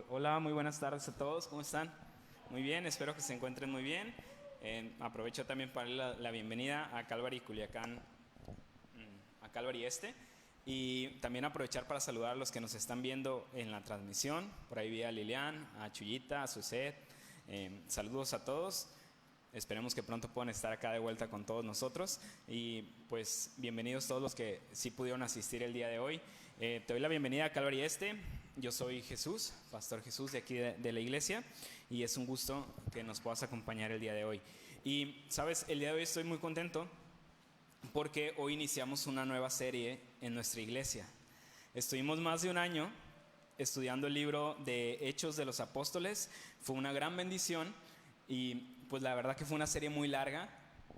Hola, muy buenas tardes a todos, ¿cómo están? Muy bien, espero que se encuentren muy bien. Aprovecho también para darle la bienvenida a Calvary Culiacán, a Calvary Este, y también aprovechar para saludar a los que nos están viendo en la transmisión. Por ahí vi a Lilian, a Chuyita, a Suset. Saludos a todos. Esperemos que pronto puedan estar acá de vuelta con todos nosotros. Y pues bienvenidos todos los que sí pudieron asistir el día de hoy. Te doy la bienvenida a Calvary Este. Yo soy Jesús, Pastor Jesús de aquí de la iglesia. Y es un gusto que nos puedas acompañar el día de hoy. Y sabes, el día de hoy estoy muy contento porque hoy iniciamos una nueva serie en nuestra iglesia. Estuvimos más de un año estudiando el libro de Hechos de los Apóstoles. Fue una gran bendición. Y pues la verdad que fue una serie muy larga,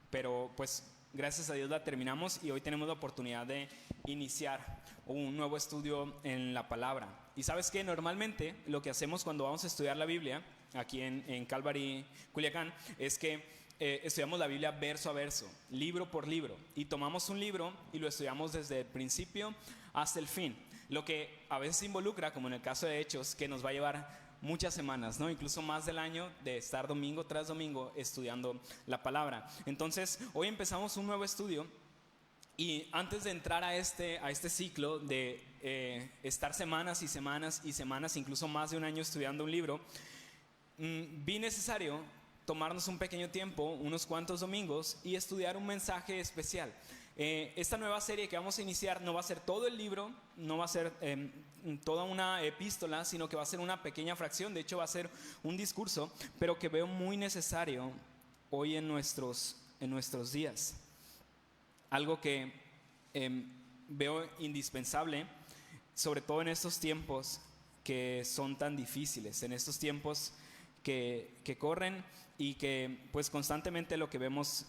pero pues gracias a Dios la terminamos y hoy tenemos la oportunidad de iniciar un nuevo estudio en la palabra. Y sabes que normalmente lo que hacemos cuando vamos a estudiar la Biblia aquí en Calvary, Culiacán, es que estudiamos la Biblia verso a verso, libro por libro, y tomamos un libro y lo estudiamos desde el principio hasta el fin, lo que a veces involucra, como en el caso de Hechos, que nos va a llevar muchas semanas, ¿no? Incluso más del año de estar domingo tras domingo estudiando la palabra. Entonces, hoy empezamos un nuevo estudio y antes de entrar a este ciclo de estar semanas y semanas y semanas, incluso más de un año estudiando un libro, vi necesario tomarnos un pequeño tiempo, unos cuantos domingos, y estudiar un mensaje especial. Esta nueva serie que vamos a iniciar no va a ser todo el libro, no va a ser toda una epístola, sino que va a ser una pequeña fracción. De hecho, va a ser un discurso, pero que veo muy necesario hoy en nuestros días. Algo que veo indispensable, sobre todo en estos tiempos que son tan difíciles, en estos tiempos que corren y que pues constantemente lo que vemos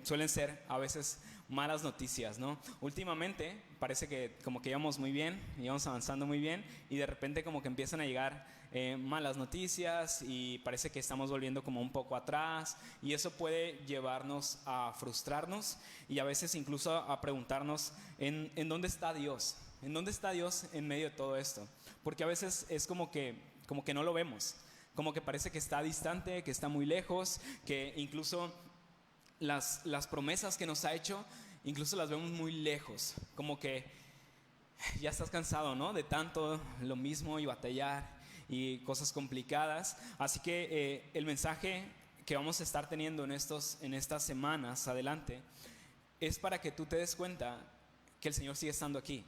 suelen ser a veces malas noticias, ¿no? Últimamente parece que como que íbamos muy bien, íbamos avanzando muy bien y de repente como que empiezan a llegar malas noticias y parece que estamos volviendo como un poco atrás, y eso puede llevarnos a frustrarnos y a veces incluso a preguntarnos en dónde está Dios, en dónde está Dios en medio de todo esto, porque a veces es como que no lo vemos, como que parece que está distante, que está muy lejos, que incluso las promesas que nos ha hecho, incluso las vemos muy lejos, como que ya estás cansado, ¿no? De tanto lo mismo y batallar y cosas complicadas. Así que el mensaje que vamos a estar teniendo en estas semanas adelante es para que tú te des cuenta que el Señor sigue estando aquí,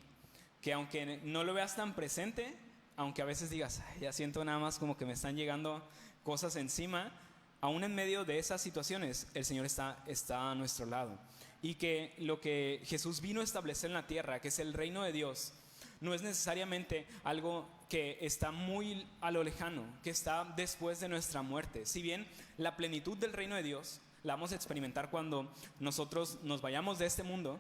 que aunque no lo veas tan presente, aunque a veces digas, ya siento nada más como que me están llegando cosas encima, aún en medio de esas situaciones, el Señor está a nuestro lado. Y que lo que Jesús vino a establecer en la tierra, que es el reino de Dios, no es necesariamente algo que está muy a lo lejano, que está después de nuestra muerte. Si bien la plenitud del reino de Dios la vamos a experimentar cuando nosotros nos vayamos de este mundo,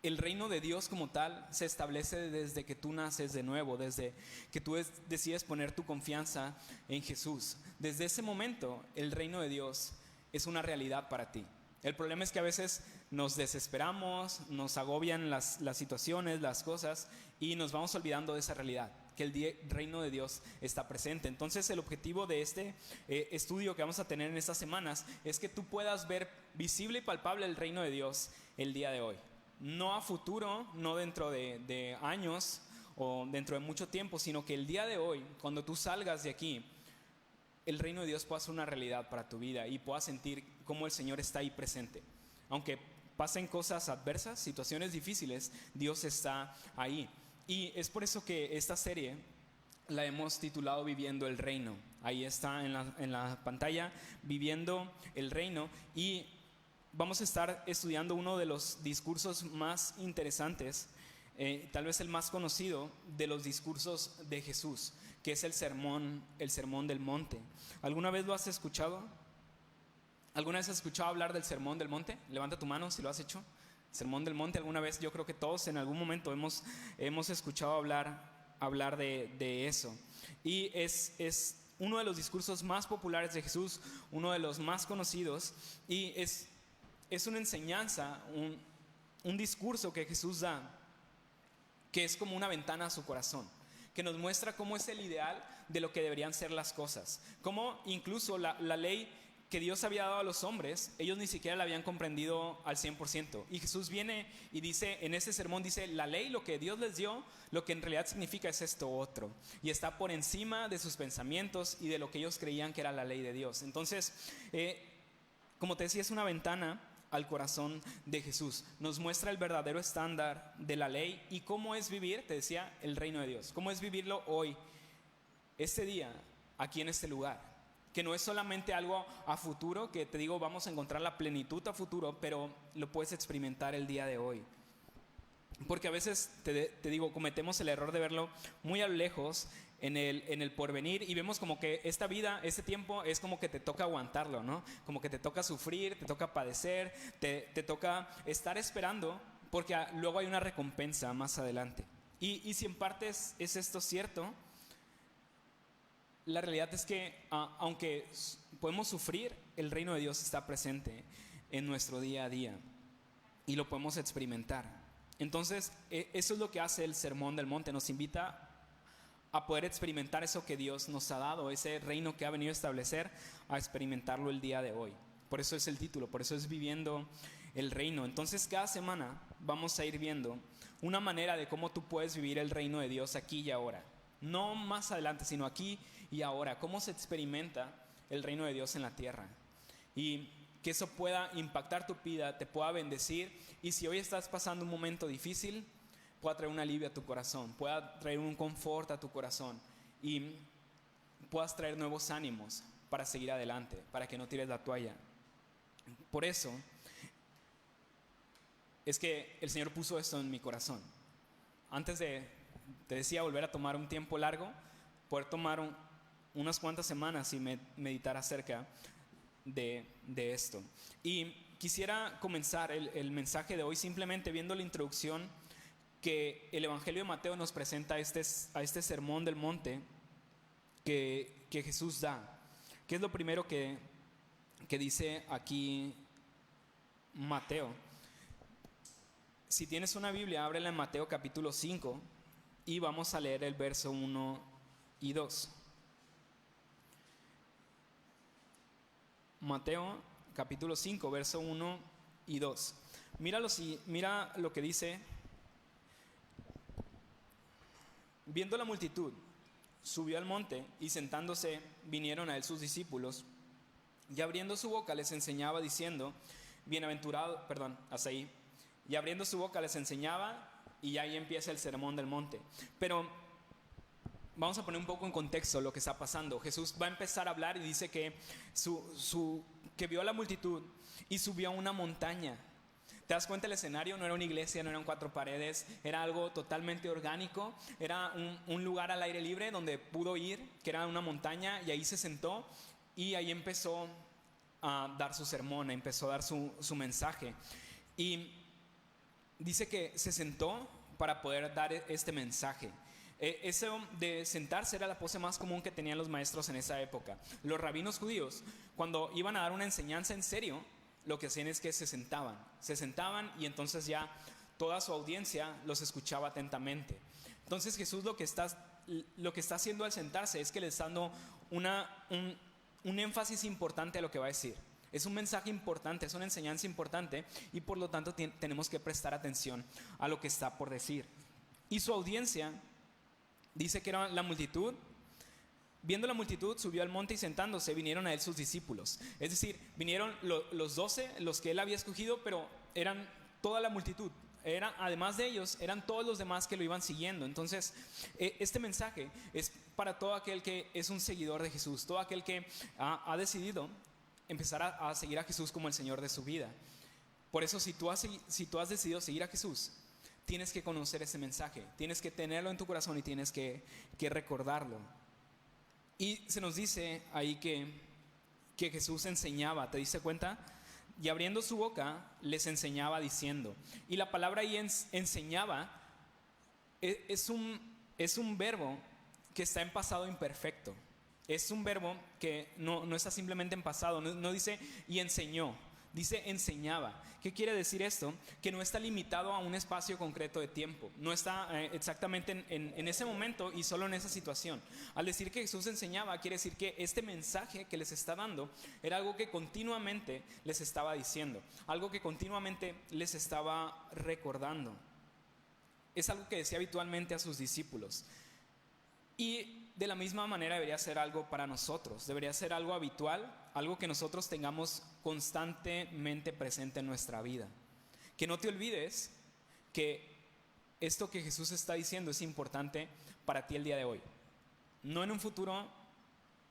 el reino de Dios como tal se establece desde que tú naces de nuevo, desde que tú decides poner tu confianza en Jesús. Desde ese momento el reino de Dios es una realidad para ti. El problema es que a veces nos desesperamos, nos agobian las situaciones, las cosas, y nos vamos olvidando de esa realidad, que el reino de Dios está presente. Entonces el objetivo de este estudio que vamos a tener en estas semanas es que tú puedas ver visible y palpable el reino de Dios el día de hoy. No a futuro, no dentro de años o dentro de mucho tiempo, sino que el día de hoy, cuando tú salgas de aquí, el reino de Dios pueda ser una realidad para tu vida y puedas sentir cómo el Señor está ahí presente. Aunque pasen cosas adversas, situaciones difíciles, Dios está ahí. Y es por eso que esta serie la hemos titulado Viviendo el Reino. Ahí está en la pantalla, Viviendo el Reino. Y vamos a estar estudiando uno de los discursos más interesantes, tal vez el más conocido de los discursos de Jesús, que es el sermón del monte. ¿Alguna vez lo has escuchado? ¿Alguna vez has escuchado hablar del sermón del monte? Levanta tu mano si lo has hecho. Sermón del monte, alguna vez, yo creo que todos en algún momento hemos escuchado hablar de eso. Y es uno de los discursos más populares de Jesús, uno de los más conocidos, y es una enseñanza, un discurso que Jesús da, que es como una ventana a su corazón, que nos muestra cómo es el ideal de lo que deberían ser las cosas. Cómo incluso la ley que Dios había dado a los hombres, ellos ni siquiera la habían comprendido al 100%. Y Jesús viene y dice, en este sermón dice, la ley, lo que Dios les dio, lo que en realidad significa es esto otro. Y está por encima de sus pensamientos y de lo que ellos creían que era la ley de Dios. Entonces, como te decía, es una ventana al corazón de Jesús. Nos muestra el verdadero estándar de la ley y cómo es vivir, te decía, el reino de Dios. Cómo es vivirlo hoy, este día, aquí en este lugar. Que no es solamente algo a futuro, que te digo, vamos a encontrar la plenitud a futuro, pero lo puedes experimentar el día de hoy. Porque a veces, te digo, cometemos el error de verlo muy a lo lejos en el porvenir y vemos como que esta vida, este tiempo es como que te toca aguantarlo, ¿no? Como que te toca sufrir, te toca padecer, te toca estar esperando porque luego hay una recompensa más adelante. Y si en parte es esto cierto, la realidad es que aunque podemos sufrir, el reino de Dios está presente en nuestro día a día y lo podemos experimentar. Entonces, eso es lo que hace el Sermón del Monte, nos invita a poder experimentar eso que Dios nos ha dado, ese reino que ha venido a establecer, a experimentarlo el día de hoy. Por eso es el título, por eso es viviendo el reino. Entonces, cada semana vamos a ir viendo una manera de cómo tú puedes vivir el reino de Dios aquí y ahora. No más adelante, sino aquí y ahora. Cómo se experimenta el reino de Dios en la tierra. Y que eso pueda impactar tu vida, te pueda bendecir. Y si hoy estás pasando un momento difícil, pueda traer un alivio a tu corazón, pueda traer un confort a tu corazón. Y puedas traer nuevos ánimos para seguir adelante, para que no tires la toalla. Por eso es que el Señor puso esto en mi corazón. Antes de, te decía, volver a tomar un tiempo largo, poder tomar unas cuantas semanas y meditar acerca de esto. Y quisiera comenzar el mensaje de hoy simplemente viendo la introducción que el Evangelio de Mateo nos presenta a este sermón del monte que Jesús da. ¿Qué es lo primero que dice aquí Mateo? Si tienes una Biblia, ábrela en Mateo capítulo 5 y vamos a leer el verso 1 y 2. Mateo capítulo 5, verso 1 y 2. Mira lo que dice. Viendo la multitud, subió al monte y sentándose vinieron a él sus discípulos y abriendo su boca les enseñaba diciendo, bienaventurado, hasta ahí. Y abriendo su boca les enseñaba y ahí empieza el sermón del monte. Pero vamos a poner un poco en contexto lo que está pasando. Jesús va a empezar a hablar y dice que que vio a la multitud y subió a una montaña. ¿Te das cuenta? El escenario no era una iglesia, no eran 4 paredes, era algo totalmente orgánico, era un lugar al aire libre donde pudo ir, que era una montaña, y ahí se sentó y ahí empezó a dar su sermón, empezó a dar su mensaje. Y dice que se sentó para poder dar este mensaje. Eso de sentarse era la pose más común que tenían los maestros en esa época. Los rabinos judíos, cuando iban a dar una enseñanza en serio, lo que hacían es que se sentaban y entonces ya toda su audiencia los escuchaba atentamente. Entonces Jesús lo que está haciendo al sentarse es que le está dando un énfasis importante a lo que va a decir. Es un mensaje importante, es una enseñanza importante y por lo tanto tenemos que prestar atención a lo que está por decir. Y su audiencia dice que era la multitud. Viendo la multitud, subió al monte y sentándose, vinieron a él sus discípulos. Es decir, vinieron los 12, los que él había escogido, pero eran toda la multitud. Además de ellos, eran todos los demás que lo iban siguiendo. Entonces, este mensaje es para todo aquel que es un seguidor de Jesús, todo aquel que ha decidido empezar a seguir a Jesús como el Señor de su vida. Por eso, si tú has decidido seguir a Jesús, tienes que conocer ese mensaje, tienes que tenerlo en tu corazón y tienes que recordarlo. Y se nos dice ahí que Jesús enseñaba, ¿te diste cuenta? Y abriendo su boca les enseñaba diciendo. Y la palabra ahí enseñaba es un verbo que está en pasado imperfecto. Es un verbo que no está simplemente en pasado, no dice y enseñó. Dice enseñaba. ¿Qué quiere decir esto? Que no está limitado a un espacio concreto de tiempo. No está exactamente en ese momento y solo en esa situación. Al decir que Jesús enseñaba, quiere decir que este mensaje que les está dando era algo que continuamente les estaba diciendo. Algo que continuamente les estaba recordando. Es algo que decía habitualmente a sus discípulos. Y de la misma manera debería ser algo para nosotros. Debería ser algo habitual, algo que nosotros tengamos constantemente presente en nuestra vida. Que no te olvides que esto que Jesús está diciendo es importante para ti el día de hoy. No en un futuro,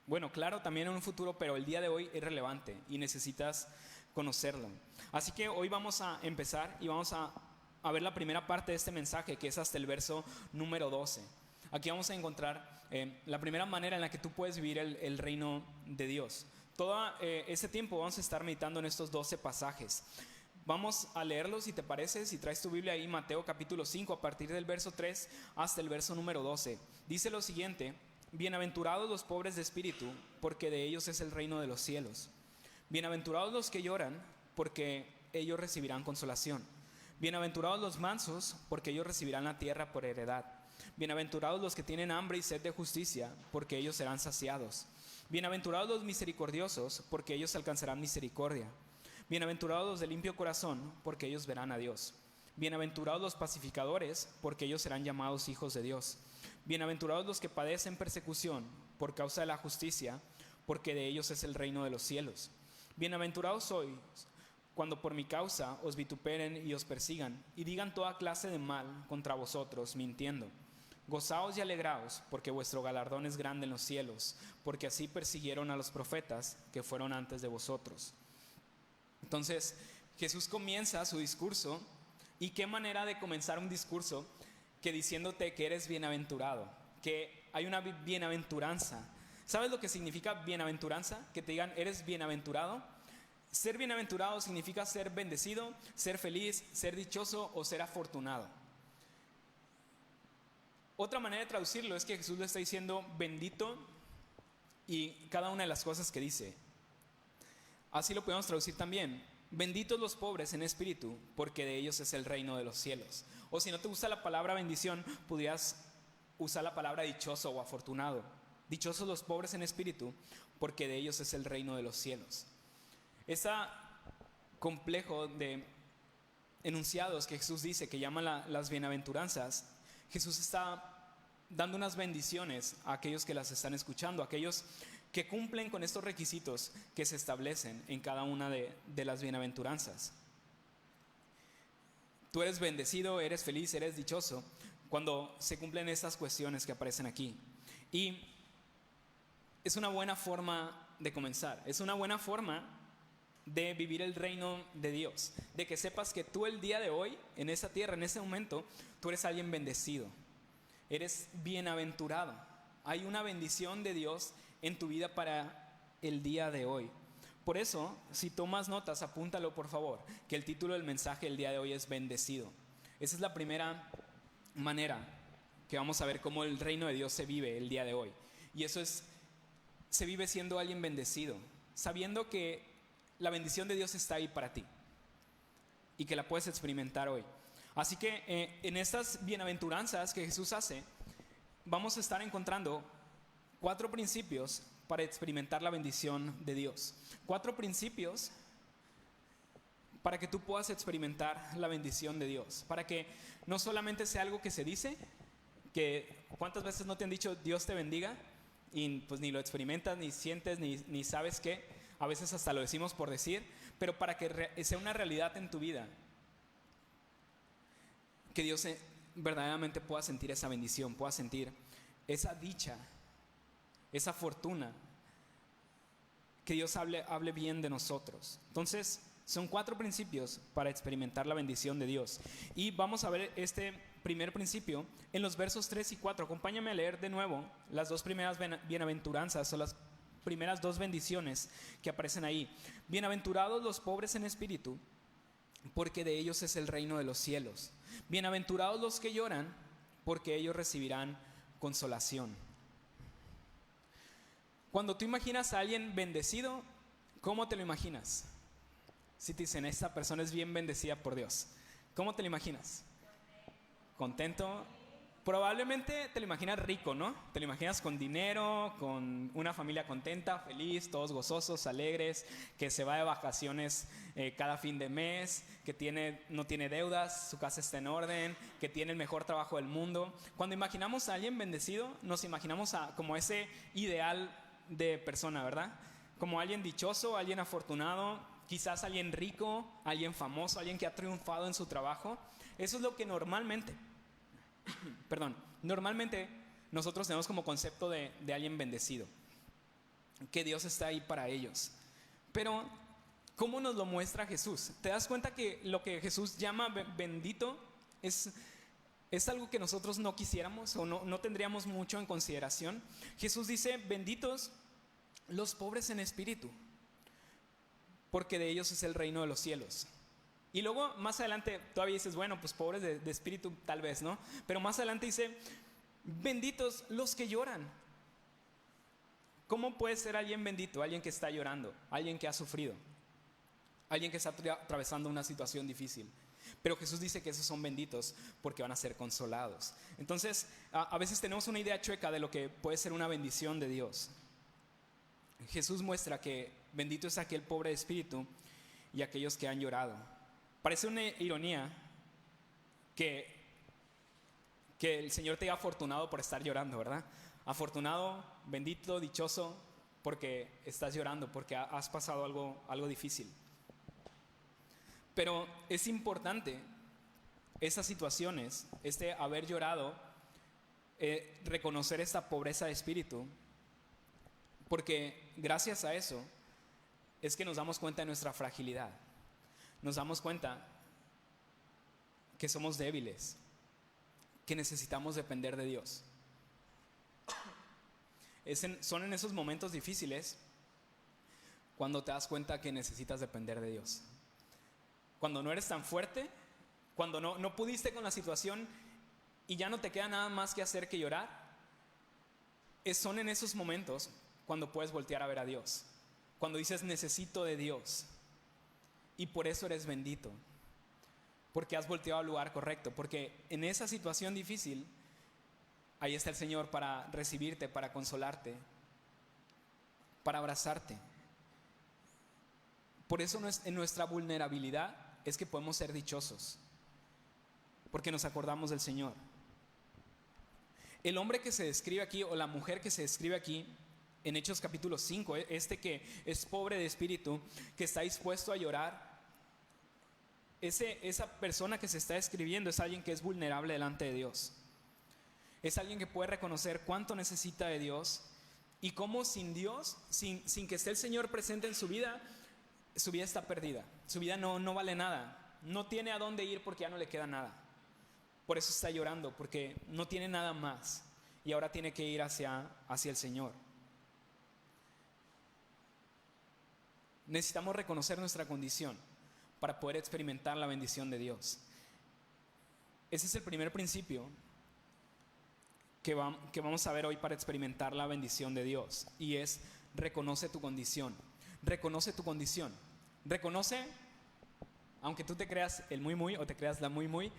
bueno, claro, también en un futuro, pero el día de hoy es relevante y necesitas conocerlo. Así que hoy vamos a empezar y vamos a ver la primera parte de este mensaje, que es hasta el verso número 12. Aquí vamos a encontrar la primera manera en la que tú puedes vivir el reino de Dios. Todo ese tiempo vamos a estar meditando en estos 12 pasajes. Vamos a leerlos, si te parece, si traes tu Biblia ahí, Mateo capítulo 5, a partir del verso 3 hasta el verso número 12. Dice lo siguiente: bienaventurados los pobres de espíritu, porque de ellos es el reino de los cielos. Bienaventurados los que lloran, porque ellos recibirán consolación. Bienaventurados los mansos, porque ellos recibirán la tierra por heredad. Bienaventurados los que tienen hambre y sed de justicia, porque ellos serán saciados. Bienaventurados los misericordiosos, porque ellos alcanzarán misericordia. Bienaventurados los de limpio corazón, porque ellos verán a Dios. Bienaventurados los pacificadores, porque ellos serán llamados hijos de Dios. Bienaventurados los que padecen persecución por causa de la justicia, porque de ellos es el reino de los cielos. Bienaventurados sois cuando por mi causa os vituperen y os persigan, y digan toda clase de mal contra vosotros, mintiendo. Gozaos y alegraos, porque vuestro galardón es grande en los cielos, porque así persiguieron a los profetas que fueron antes de vosotros. Entonces, Jesús comienza su discurso, y qué manera de comenzar un discurso que diciéndote que eres bienaventurado, que hay una bienaventuranza. ¿Sabes lo que significa bienaventuranza? Que te digan, eres bienaventurado. Ser bienaventurado significa ser bendecido, ser feliz, ser dichoso o ser afortunado. Otra manera de traducirlo es que Jesús le está diciendo bendito y cada una de las cosas que dice. Así lo podemos traducir también. Benditos los pobres en espíritu, porque de ellos es el reino de los cielos. O si no te gusta la palabra bendición, podrías usar la palabra dichoso o afortunado. Dichosos los pobres en espíritu, porque de ellos es el reino de los cielos. Ese complejo de enunciados que Jesús dice, que llaman las bienaventuranzas, Jesús está dando unas bendiciones a aquellos que las están escuchando, a aquellos que cumplen con estos requisitos que se establecen en cada una de las bienaventuranzas. Tú eres bendecido, eres feliz, eres dichoso cuando se cumplen estas cuestiones que aparecen aquí. Y es una buena forma de comenzar, es una buena forma de vivir el reino de Dios, de que sepas que tú el día de hoy, en esa tierra, en ese momento, tú eres alguien bendecido, eres bienaventurado. Hay una bendición de Dios en tu vida para el día de hoy. Por eso, si tomas notas, apúntalo por favor, que el título del mensaje el día de hoy es bendecido. Esa es la primera manera que vamos a ver cómo el reino de Dios se vive el día de hoy. Y eso es, se vive siendo alguien bendecido, sabiendo que la bendición de Dios está ahí para ti y que la puedes experimentar hoy. Así que en estas bienaventuranzas que Jesús hace, vamos a estar encontrando 4 principios para experimentar la bendición de Dios. 4 principios para que tú puedas experimentar la bendición de Dios. Para que no solamente sea algo que se dice, que ¿cuántas veces no te han dicho Dios te bendiga? Y pues ni lo experimentas, ni sientes, ni sabes qué. A veces hasta lo decimos por decir, pero para que sea una realidad en tu vida, que Dios verdaderamente pueda sentir esa bendición, pueda sentir esa dicha, esa fortuna, que Dios hable bien de nosotros. Entonces, son 4 principios para experimentar la bendición de Dios. Y vamos a ver este primer principio en los versos 3 y 4. Acompáñame a leer de nuevo las 2 primeras bienaventuranzas o las primeras 2 bendiciones que aparecen ahí. Bienaventurados los pobres en espíritu, porque de ellos es el reino de los cielos. Bienaventurados los que lloran, porque ellos recibirán consolación. Cuando tú imaginas a alguien bendecido, ¿cómo te lo imaginas? Si te dicen, esta persona es bien bendecida por Dios, ¿cómo te lo imaginas? ¿Contento? Probablemente te lo imaginas rico, ¿no? Te lo imaginas con dinero, con una familia contenta, feliz, todos gozosos, alegres, que se va de vacaciones cada fin de mes, que no tiene deudas, su casa está en orden, que tiene el mejor trabajo del mundo. Cuando imaginamos a alguien bendecido, nos imaginamos como ese ideal de persona, ¿verdad? Como alguien dichoso, alguien afortunado, quizás alguien rico, alguien famoso, alguien que ha triunfado en su trabajo. Eso es lo que normalmente nosotros tenemos como concepto de alguien bendecido, que Dios está ahí para ellos. Pero ¿cómo nos lo muestra Jesús? ¿Te das cuenta que lo que Jesús llama bendito es algo que nosotros no quisiéramos o no tendríamos mucho en consideración? Jesús dice, benditos los pobres en espíritu, porque de ellos es el reino de los cielos. Y luego más adelante todavía dices, bueno, pues pobres de espíritu tal vez, ¿no? Pero más adelante dice, benditos los que lloran. ¿Cómo puede ser alguien bendito? Alguien que está llorando, alguien que ha sufrido, alguien que está atravesando una situación difícil. Pero Jesús dice que esos son benditos porque van a ser consolados. Entonces, a veces tenemos una idea chueca de lo que puede ser una bendición de Dios. Jesús muestra que bendito es aquel pobre de espíritu y aquellos que han llorado. Parece una ironía que el Señor te diga afortunado por estar llorando, ¿verdad? Afortunado, bendito, dichoso, porque estás llorando, porque has pasado algo difícil. Pero es importante esas situaciones, haber llorado, reconocer esta pobreza de espíritu, porque gracias a eso es que nos damos cuenta de nuestra fragilidad. Nos damos cuenta que somos débiles, que necesitamos depender de Dios. Son en esos momentos difíciles cuando te das cuenta que necesitas depender de Dios. Cuando no eres tan fuerte, cuando no pudiste con la situación y ya no te queda nada más que hacer que llorar, son en esos momentos cuando puedes voltear a ver a Dios. Cuando dices, necesito de Dios. Y por eso eres bendito, porque has volteado al lugar correcto, porque en esa situación difícil ahí está el Señor para recibirte, para consolarte, para abrazarte. Por eso en nuestra vulnerabilidad es que podemos ser dichosos, porque nos acordamos del Señor. El hombre que se describe aquí, o la mujer que se describe aquí en Hechos capítulo 5, que es pobre de espíritu, que está dispuesto a llorar, esa persona que se está describiendo es alguien que es vulnerable delante de Dios. Es alguien que puede reconocer cuánto necesita de Dios y cómo sin Dios, sin que esté el Señor presente en su vida está perdida. Su vida no vale nada. No tiene a dónde ir porque ya no le queda nada. Por eso está llorando, porque no tiene nada más y ahora tiene que ir hacia el Señor. Necesitamos reconocer nuestra condición para poder experimentar la bendición de Dios. Ese es el primer principio que vamos a ver hoy para experimentar la bendición de Dios, y es: reconoce tu condición. Reconoce tu condición. Reconoce, aunque tú te creas el muy o te creas la muy,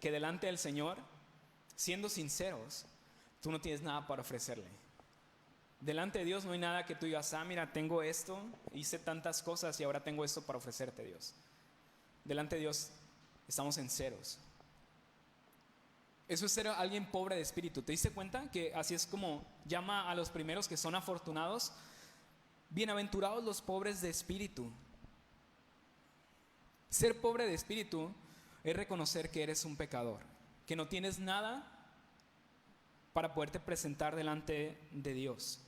que delante del Señor, siendo sinceros, tú no tienes nada para ofrecerle. Delante de Dios no hay nada que tú digas, mira, tengo esto, hice tantas cosas y ahora tengo esto para ofrecerte, Dios. Delante de Dios estamos en ceros. Eso es ser alguien pobre de espíritu. ¿Te diste cuenta que así es como llama a los primeros que son afortunados? Bienaventurados los pobres de espíritu. Ser pobre de espíritu es reconocer que eres un pecador, que no tienes nada para poderte presentar delante de Dios.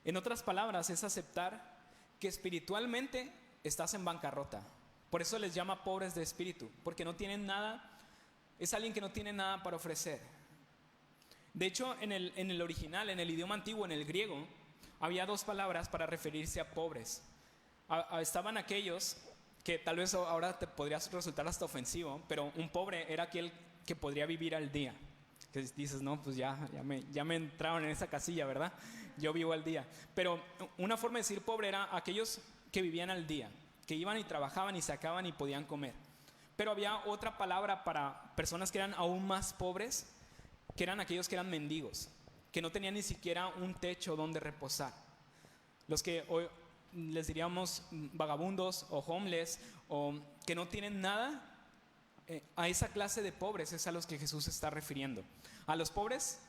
En otras palabras, es aceptar que espiritualmente estás en bancarrota. Por eso les llama pobres de espíritu, porque no tienen nada. Es alguien que no tiene nada para ofrecer. De hecho, en el original, en el idioma antiguo, en el griego, había dos palabras para referirse a pobres. Estaban aquellos que tal vez ahora te podría resultar hasta ofensivo, pero un pobre era aquel que podría vivir al día. Que dices, no, pues ya me entraron en esa casilla, ¿verdad? Yo vivo al día. Pero una forma de decir pobre era aquellos que vivían al día, que iban y trabajaban y sacaban y podían comer. Pero había otra palabra para personas que eran aún más pobres, que eran aquellos que eran mendigos, que no tenían ni siquiera un techo donde reposar. Los que hoy les diríamos vagabundos o homeless, o que no tienen nada, a esa clase de pobres es a los que Jesús se está refiriendo. A los pobres,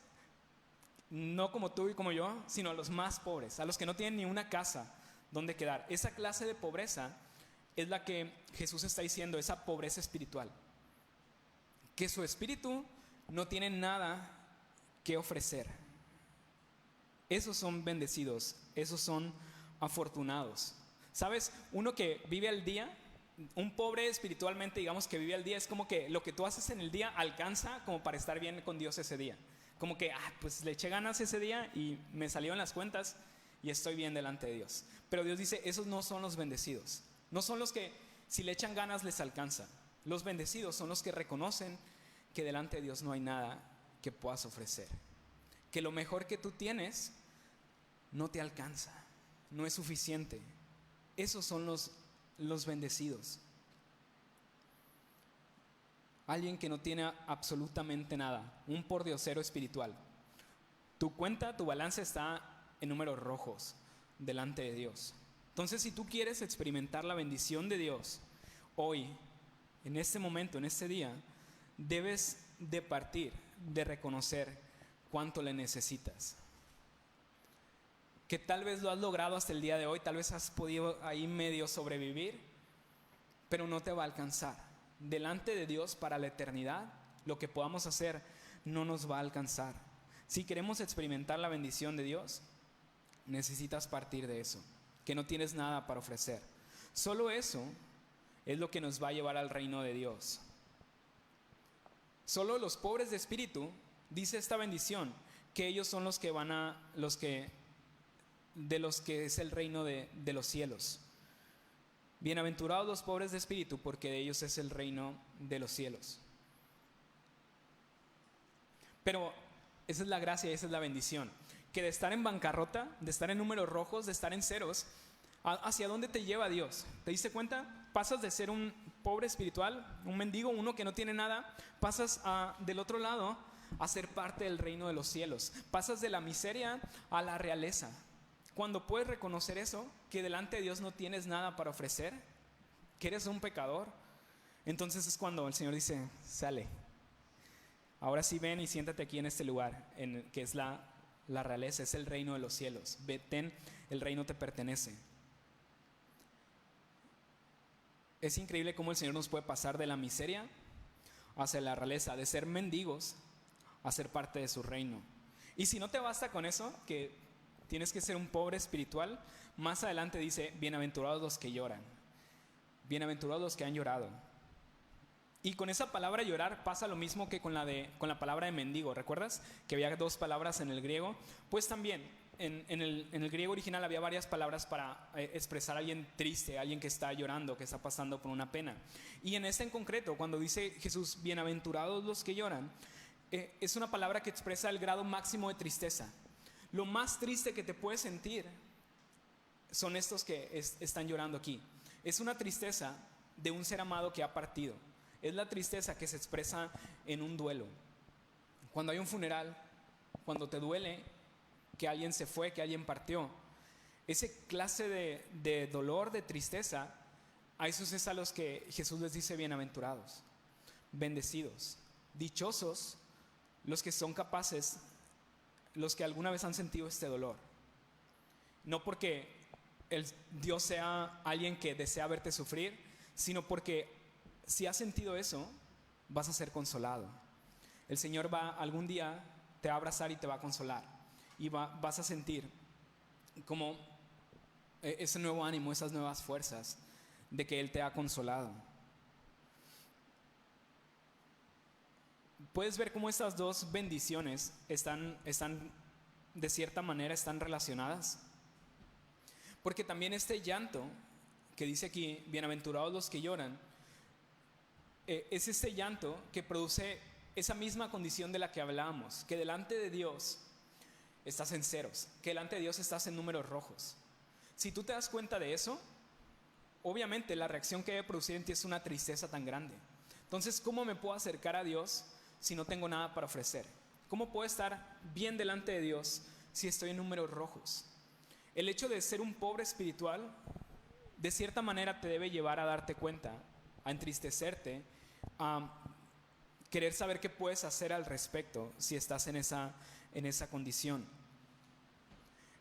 no como tú y como yo, sino a los más pobres, a los que no tienen ni una casa donde quedar. Esa clase de pobreza es la que Jesús está diciendo, esa pobreza espiritual, que su espíritu no tiene nada que ofrecer. Esos son bendecidos, esos son afortunados. ¿Sabes? Uno que vive al día, un pobre espiritualmente, digamos, que vive al día, es como que lo que tú haces en el día alcanza como para estar bien con Dios ese día. Como que, pues le eché ganas ese día y me salieron las cuentas y estoy bien delante de Dios. Pero Dios dice, esos no son los bendecidos. No son los que si le echan ganas les alcanza. Los bendecidos son los que reconocen que delante de Dios no hay nada que puedas ofrecer. Que lo mejor que tú tienes no te alcanza, no es suficiente. Esos son los bendecidos. Alguien que no tiene absolutamente nada, un pordiosero espiritual. Tu cuenta, tu balance está en números rojos delante de Dios. Entonces, si tú quieres experimentar la bendición de Dios hoy, en este momento, en este día, debes de partir de reconocer cuánto le necesitas. Que tal vez lo has logrado hasta el día de hoy, tal vez has podido ahí medio sobrevivir, pero no te va a alcanzar. Delante de Dios para la eternidad, lo que podamos hacer no nos va a alcanzar. Si queremos experimentar la bendición de Dios, necesitas partir de eso, que no tienes nada para ofrecer. Solo eso es lo que nos va a llevar al reino de Dios. Solo los pobres de espíritu, dice esta bendición, que ellos son los que van a, de los que es el reino de los cielos. Bienaventurados los pobres de espíritu, porque de ellos es el reino de los cielos. Pero esa es la gracia, esa es la bendición, que de estar en bancarrota, de estar en números rojos, de estar en ceros, ¿hacia dónde te lleva Dios? ¿Te diste cuenta? Pasas de ser un pobre espiritual, un mendigo, uno que no tiene nada, pasas del otro lado a ser parte del reino de los cielos. Pasas de la miseria a la realeza. Cuando puedes reconocer eso, que delante de Dios no tienes nada para ofrecer, que eres un pecador, entonces es cuando el Señor dice, sale. Ahora sí ven y siéntate aquí en este lugar, que es la realeza, es el reino de los cielos. Ten, el reino te pertenece. Es increíble cómo el Señor nos puede pasar de la miseria hacia la realeza, de ser mendigos a ser parte de su reino. Y si no te basta con eso, que tienes que ser un pobre espiritual, más adelante dice, bienaventurados los que lloran, bienaventurados los que han llorado. Y con esa palabra llorar pasa lo mismo que con la palabra de mendigo. ¿Recuerdas que había dos palabras en el griego? Pues también en el griego original había varias palabras para expresar a alguien triste, a alguien que está llorando, que está pasando por una pena. Y en este en concreto, cuando dice Jesús, bienaventurados los que lloran, es una palabra que expresa el grado máximo de tristeza. Lo más triste que te puedes sentir son estos que están llorando aquí. Es una tristeza de un ser amado que ha partido. Es la tristeza que se expresa en un duelo. Cuando hay un funeral, cuando te duele que alguien se fue, que alguien partió, ese clase de dolor, de tristeza, a esos es a los que Jesús les dice bienaventurados, bendecidos, dichosos los que son capaces, los que alguna vez han sentido este dolor. No porque Dios sea alguien que desea verte sufrir, sino porque si has sentido eso, vas a ser consolado. El Señor algún día te va a abrazar y te va a consolar. Y vas a sentir como ese nuevo ánimo, esas nuevas fuerzas de que Él te ha consolado. Puedes ver cómo estas dos bendiciones están de cierta manera están relacionadas. Porque también este llanto que dice aquí, bienaventurados los que lloran, es este llanto que produce esa misma condición de la que hablábamos, que delante de Dios estás en ceros, que delante de Dios estás en números rojos. Si tú te das cuenta de eso, obviamente la reacción que debe producir en ti es una tristeza tan grande. Entonces, ¿cómo me puedo acercar a Dios si no tengo nada para ofrecer? ¿Cómo puedo estar bien delante de Dios si estoy en números rojos? El hecho de ser un pobre espiritual, de cierta manera te debe llevar a darte cuenta, a entristecerte, a querer saber qué puedes hacer al respecto si estás en esa condición.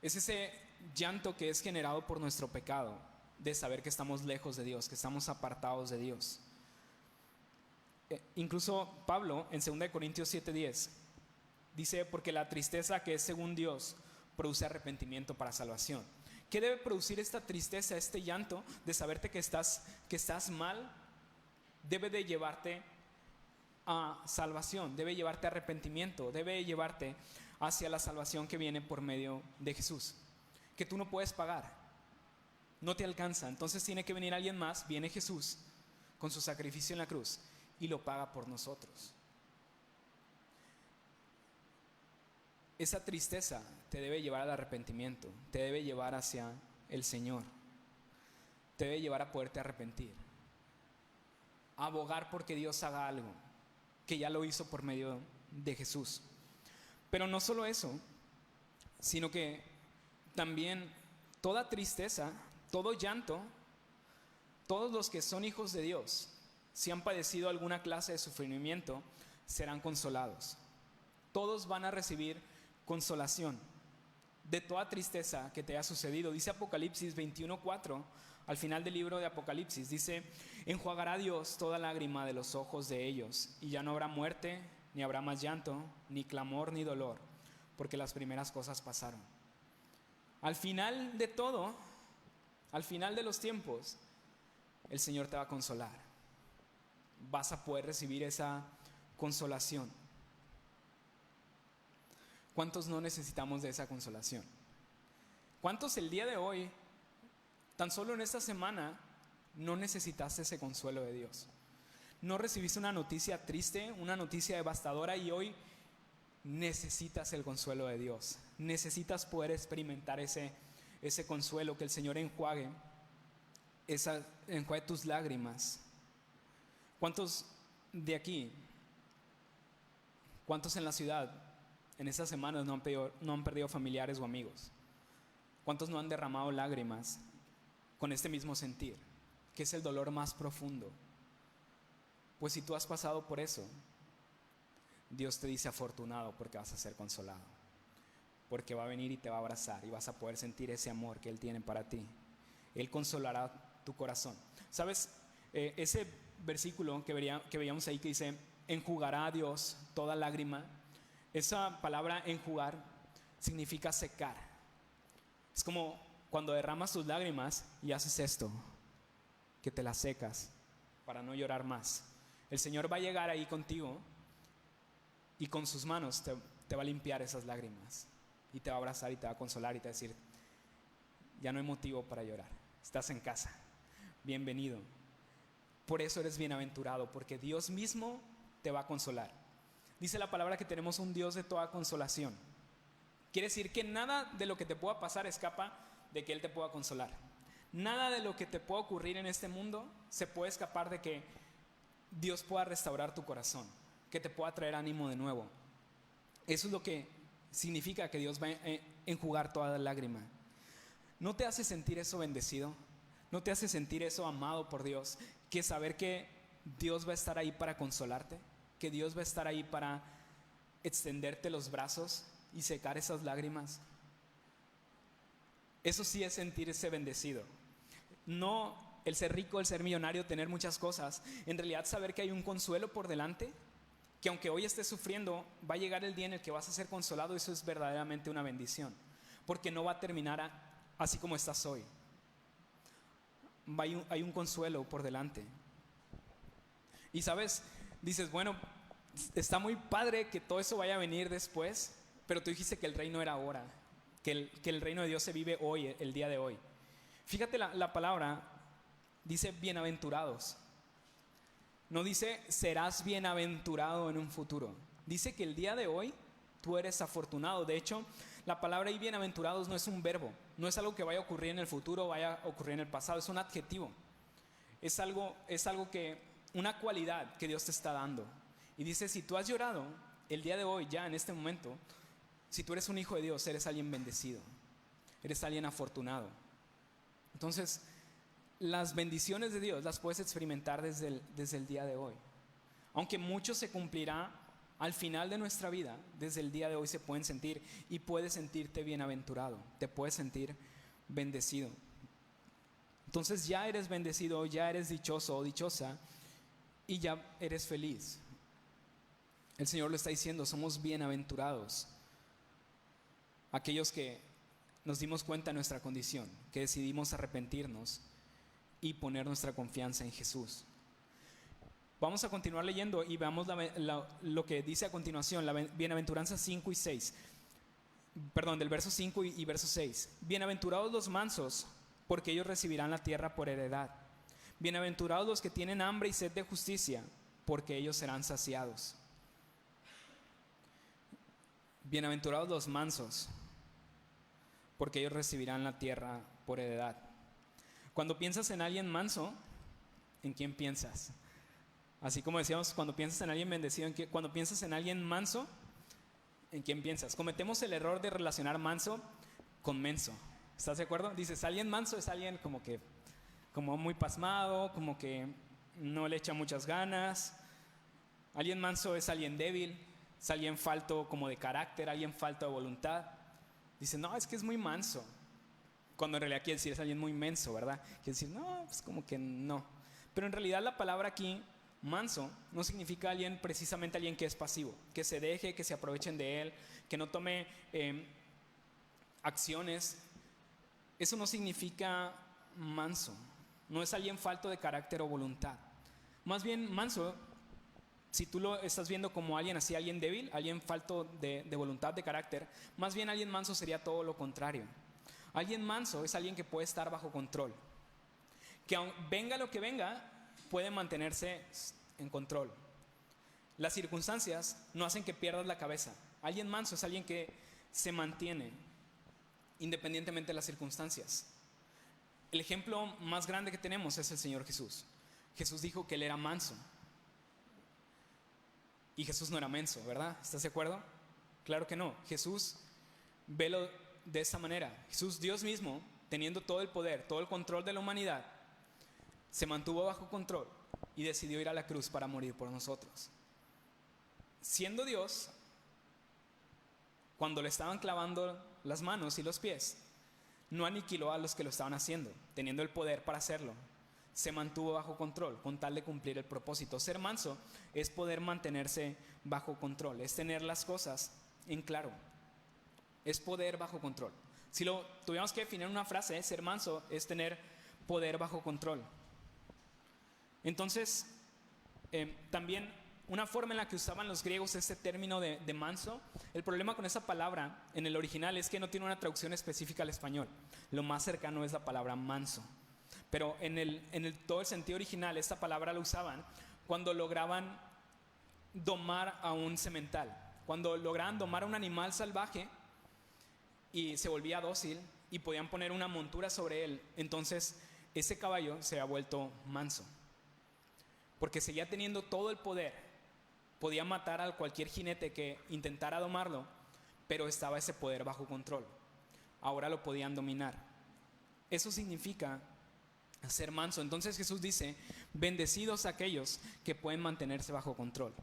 Es ese llanto que es generado por nuestro pecado, de saber que estamos lejos de Dios, que estamos apartados de Dios. Incluso Pablo en 2 Corintios 7:10 dice, porque la tristeza que es según Dios produce arrepentimiento para salvación. ¿Qué debe producir esta tristeza, este llanto de saberte que estás mal? Debe de llevarte a salvación, debe llevarte a arrepentimiento, debe llevarte hacia la salvación que viene por medio de Jesús, que tú no puedes pagar, no te alcanza. Entonces tiene que venir alguien más, viene Jesús con su sacrificio en la cruz y lo paga por nosotros. Esa tristeza te debe llevar al arrepentimiento, te debe llevar hacia el Señor, te debe llevar a poderte arrepentir, a abogar porque Dios haga algo, que ya lo hizo por medio de Jesús. Pero no solo eso, sino que también toda tristeza, todo llanto, todos los que son hijos de Dios, si han padecido alguna clase de sufrimiento, serán consolados. Todos van a recibir consolación de toda tristeza que te haya sucedido. Dice Apocalipsis 21:4, al final del libro de Apocalipsis, dice, enjuagará Dios toda lágrima de los ojos de ellos, y ya no habrá muerte, ni habrá más llanto, ni clamor, ni dolor, porque las primeras cosas pasaron. Al final de todo, al final de los tiempos, el Señor te va a consolar. Vas a poder recibir esa consolación. ¿Cuántos no necesitamos de esa consolación? ¿Cuántos el día de hoy, tan solo en esta semana, no necesitaste ese consuelo de Dios? No recibiste una noticia triste, una noticia devastadora, y hoy necesitas el consuelo de Dios. Necesitas poder experimentar ese consuelo, que el Señor enjuague tus lágrimas. ¿Cuántos de aquí, cuántos en la ciudad en estas semanas no han perdido familiares o amigos? ¿Cuántos no han derramado lágrimas con este mismo sentir, que es el dolor más profundo? Pues si tú has pasado por eso, Dios te dice afortunado, porque vas a ser consolado, porque va a venir y te va a abrazar y vas a poder sentir ese amor que Él tiene para ti. Él consolará tu corazón. ¿Sabes? Ese versículo que veíamos ahí que dice, enjugará a Dios toda lágrima. Esa palabra enjugar significa secar. Es como cuando derramas tus lágrimas y haces esto, que te las secas para no llorar más. El Señor va a llegar ahí contigo y con sus manos te va a limpiar esas lágrimas y te va a abrazar y te va a consolar y te va a decir, ya no hay motivo para llorar, estás en casa, bienvenido. Por eso eres bienaventurado, porque Dios mismo te va a consolar. Dice la palabra que tenemos un Dios de toda consolación. Quiere decir que nada de lo que te pueda pasar escapa de que Él te pueda consolar. Nada de lo que te pueda ocurrir en este mundo se puede escapar de que Dios pueda restaurar tu corazón, que te pueda traer ánimo de nuevo. Eso es lo que significa que Dios va a enjugar toda lágrima. ¿No te hace sentir eso bendecido? ¿No te hace sentir eso amado por Dios? Que saber que Dios va a estar ahí para consolarte, que Dios va a estar ahí para extenderte los brazos y secar esas lágrimas. Eso sí es sentirse bendecido. No el ser rico, el ser millonario, tener muchas cosas. En realidad saber que hay un consuelo por delante, que aunque hoy estés sufriendo, va a llegar el día en el que vas a ser consolado. Eso es verdaderamente una bendición, porque no va a terminar así como estás hoy. Hay un consuelo por delante. Y sabes, dices, bueno, está muy padre que todo eso vaya a venir después, pero tú dijiste que el reino era ahora, que el reino de Dios se vive hoy, el día de hoy. Fíjate, la palabra dice bienaventurados. No dice serás bienaventurado en un futuro. Dice que el día de hoy tú eres afortunado. De hecho, la palabra ahí bienaventurados no es un verbo, no es algo que vaya a ocurrir en el futuro o vaya a ocurrir en el pasado, es un adjetivo. Es algo que, una cualidad que Dios te está dando. Y dice, si tú has llorado el día de hoy, ya en este momento, si tú eres un hijo de Dios, eres alguien bendecido, eres alguien afortunado. Entonces, las bendiciones de Dios las puedes experimentar desde el día de hoy. Aunque mucho se cumplirá al final de nuestra vida, desde el día de hoy se pueden sentir, y puedes sentirte bienaventurado, te puedes sentir bendecido. Entonces ya eres bendecido, ya eres dichoso o dichosa, y ya eres feliz. El Señor lo está diciendo, somos bienaventurados aquellos que nos dimos cuenta de nuestra condición, que decidimos arrepentirnos y poner nuestra confianza en Jesús. Vamos a continuar leyendo y veamos lo que dice a continuación, la bienaventuranza 5 y 6. Perdón, del verso 5 y verso 6. Bienaventurados los mansos, porque ellos recibirán la tierra por heredad. Bienaventurados los que tienen hambre y sed de justicia, porque ellos serán saciados. Bienaventurados los mansos, porque ellos recibirán la tierra por heredad. Cuando piensas en alguien manso, ¿en quién piensas? Así como decíamos, cuando piensas en alguien bendecido, cuando piensas en alguien manso, ¿en quién piensas? Cometemos el error de relacionar manso con menso. ¿Estás de acuerdo? Dices, alguien manso es alguien como muy pasmado, como que no le echa muchas ganas. Alguien manso es alguien débil, es alguien falto como de carácter, alguien falto de voluntad. Dice, no, es que es muy manso. Cuando en realidad quiere decir es alguien muy menso, ¿verdad? Quiere decir, no, pues como que no. Pero en realidad la palabra aquí, manso, no significa precisamente alguien que es pasivo, que se deje, que se aprovechen de él, que no tome acciones. Eso no significa manso. No es alguien falto de carácter o voluntad. Más bien manso, si tú lo estás viendo como alguien así, alguien débil, alguien falto de voluntad, de carácter, más bien alguien manso sería todo lo contrario. Alguien manso es alguien que puede estar bajo control, que venga lo que venga, puede mantenerse en control. Las circunstancias no hacen que pierdas la cabeza. Alguien manso es alguien que se mantiene independientemente de las circunstancias. El ejemplo más grande que tenemos es el Señor Jesús. Jesús dijo que Él era manso. Y Jesús no era menso, ¿verdad? ¿Estás de acuerdo? Claro que no. Jesús velo de esta manera. Jesús, Dios mismo, teniendo todo el poder, todo el control de la humanidad, se mantuvo bajo control y decidió ir a la cruz para morir por nosotros. Siendo Dios, cuando le estaban clavando las manos y los pies, no aniquiló a los que lo estaban haciendo, teniendo el poder para hacerlo. Se mantuvo bajo control con tal de cumplir el propósito. Ser manso es poder mantenerse bajo control, es tener las cosas en claro, es poder bajo control. Si lo tuviéramos que definir en una frase, ser manso es tener poder bajo control. Entonces, también una forma en la que usaban los griegos este término de manso, el problema con esa palabra en el original es que no tiene una traducción específica al español. Lo más cercano es la palabra manso. Pero en todo el sentido original, esta palabra la usaban cuando lograban domar a un semental, cuando lograban domar a un animal salvaje y se volvía dócil y podían poner una montura sobre él. Entonces ese caballo se ha vuelto manso, porque seguía teniendo todo el poder, podía matar a cualquier jinete que intentara domarlo, pero estaba ese poder bajo control. Ahora lo podían dominar. Eso significa ser manso. Entonces Jesús dice, bendecidos aquellos que pueden mantenerse bajo control,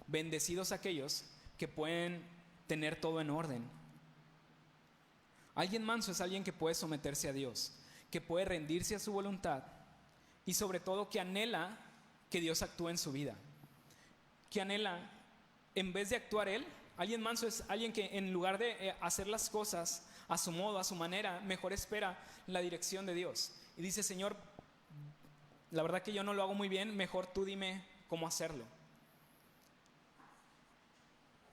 bendecidos aquellos que pueden tener todo en orden. Alguien manso es alguien que puede someterse a Dios, que puede rendirse a su voluntad y sobre todo que anhela que Dios actúe en su vida, que anhela, en vez de actuar él. Alguien manso es alguien que en lugar de hacer las cosas a su modo, a su manera, mejor espera la dirección de Dios y dice, Señor, la verdad que yo no lo hago muy bien, mejor tú dime cómo hacerlo.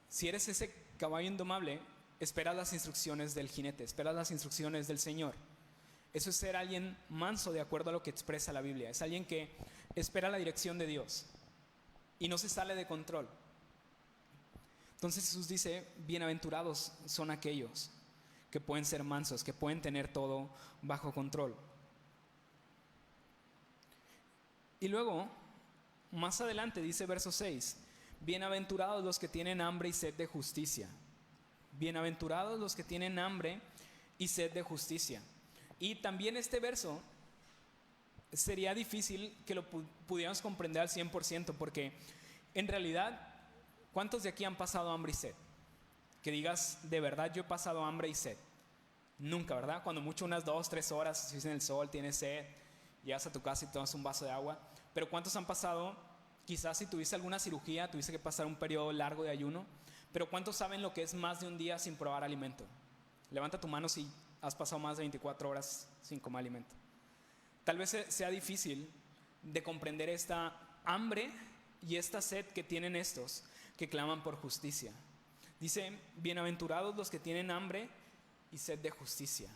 Si eres ese caballo indomable, espera las instrucciones del jinete, espera las instrucciones del Señor. Eso es ser alguien manso de acuerdo a lo que expresa la Biblia. Es alguien que espera la dirección de Dios y no se sale de control. Entonces Jesús dice, bienaventurados son aquellos que pueden ser mansos, que pueden tener todo bajo control. Y luego, más adelante dice verso 6, bienaventurados los que tienen hambre y sed de justicia. Bienaventurados los que tienen hambre y sed de justicia. Y también este verso sería difícil que lo pudiéramos comprender al 100%, porque en realidad, ¿cuántos de aquí han pasado hambre y sed? Que digas, de verdad yo he pasado hambre y sed. Nunca, ¿verdad? Cuando mucho unas 2, 3 horas, si es en el sol, tienes sed, llegas a tu casa y tomas un vaso de agua. Pero ¿cuántos han pasado, quizás si tuviste alguna cirugía, tuviste que pasar un periodo largo de ayuno? Pero ¿cuántos saben lo que es más de un día sin probar alimento? Levanta tu mano si has pasado más de 24 horas sin comer alimento. Tal vez sea difícil de comprender esta hambre y esta sed que tienen estos que claman por justicia. Dice, bienaventurados los que tienen hambre y sed de justicia.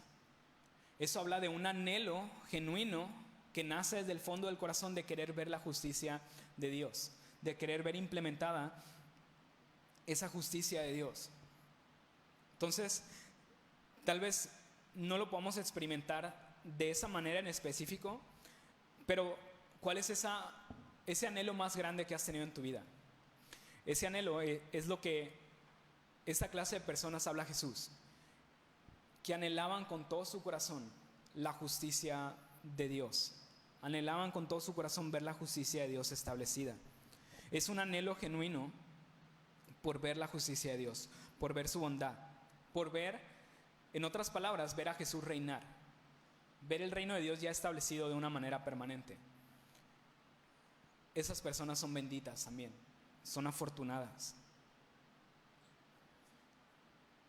Eso habla de un anhelo genuino que nace desde el fondo del corazón de querer ver la justicia de Dios, de querer ver implementada esa justicia de Dios. Entonces, tal vez no lo podamos experimentar de esa manera en específico, pero ¿cuál es ese anhelo más grande que has tenido en tu vida? Ese anhelo es lo que esta clase de personas habla Jesús, que anhelaban con todo su corazón la justicia de Dios. Anhelaban con todo su corazón ver la justicia de Dios establecida. Es un anhelo genuino por ver la justicia de Dios, por ver su bondad, por ver, en otras palabras, ver a Jesús reinar, ver el reino de Dios ya establecido de una manera permanente. Esas personas son benditas también, son afortunadas.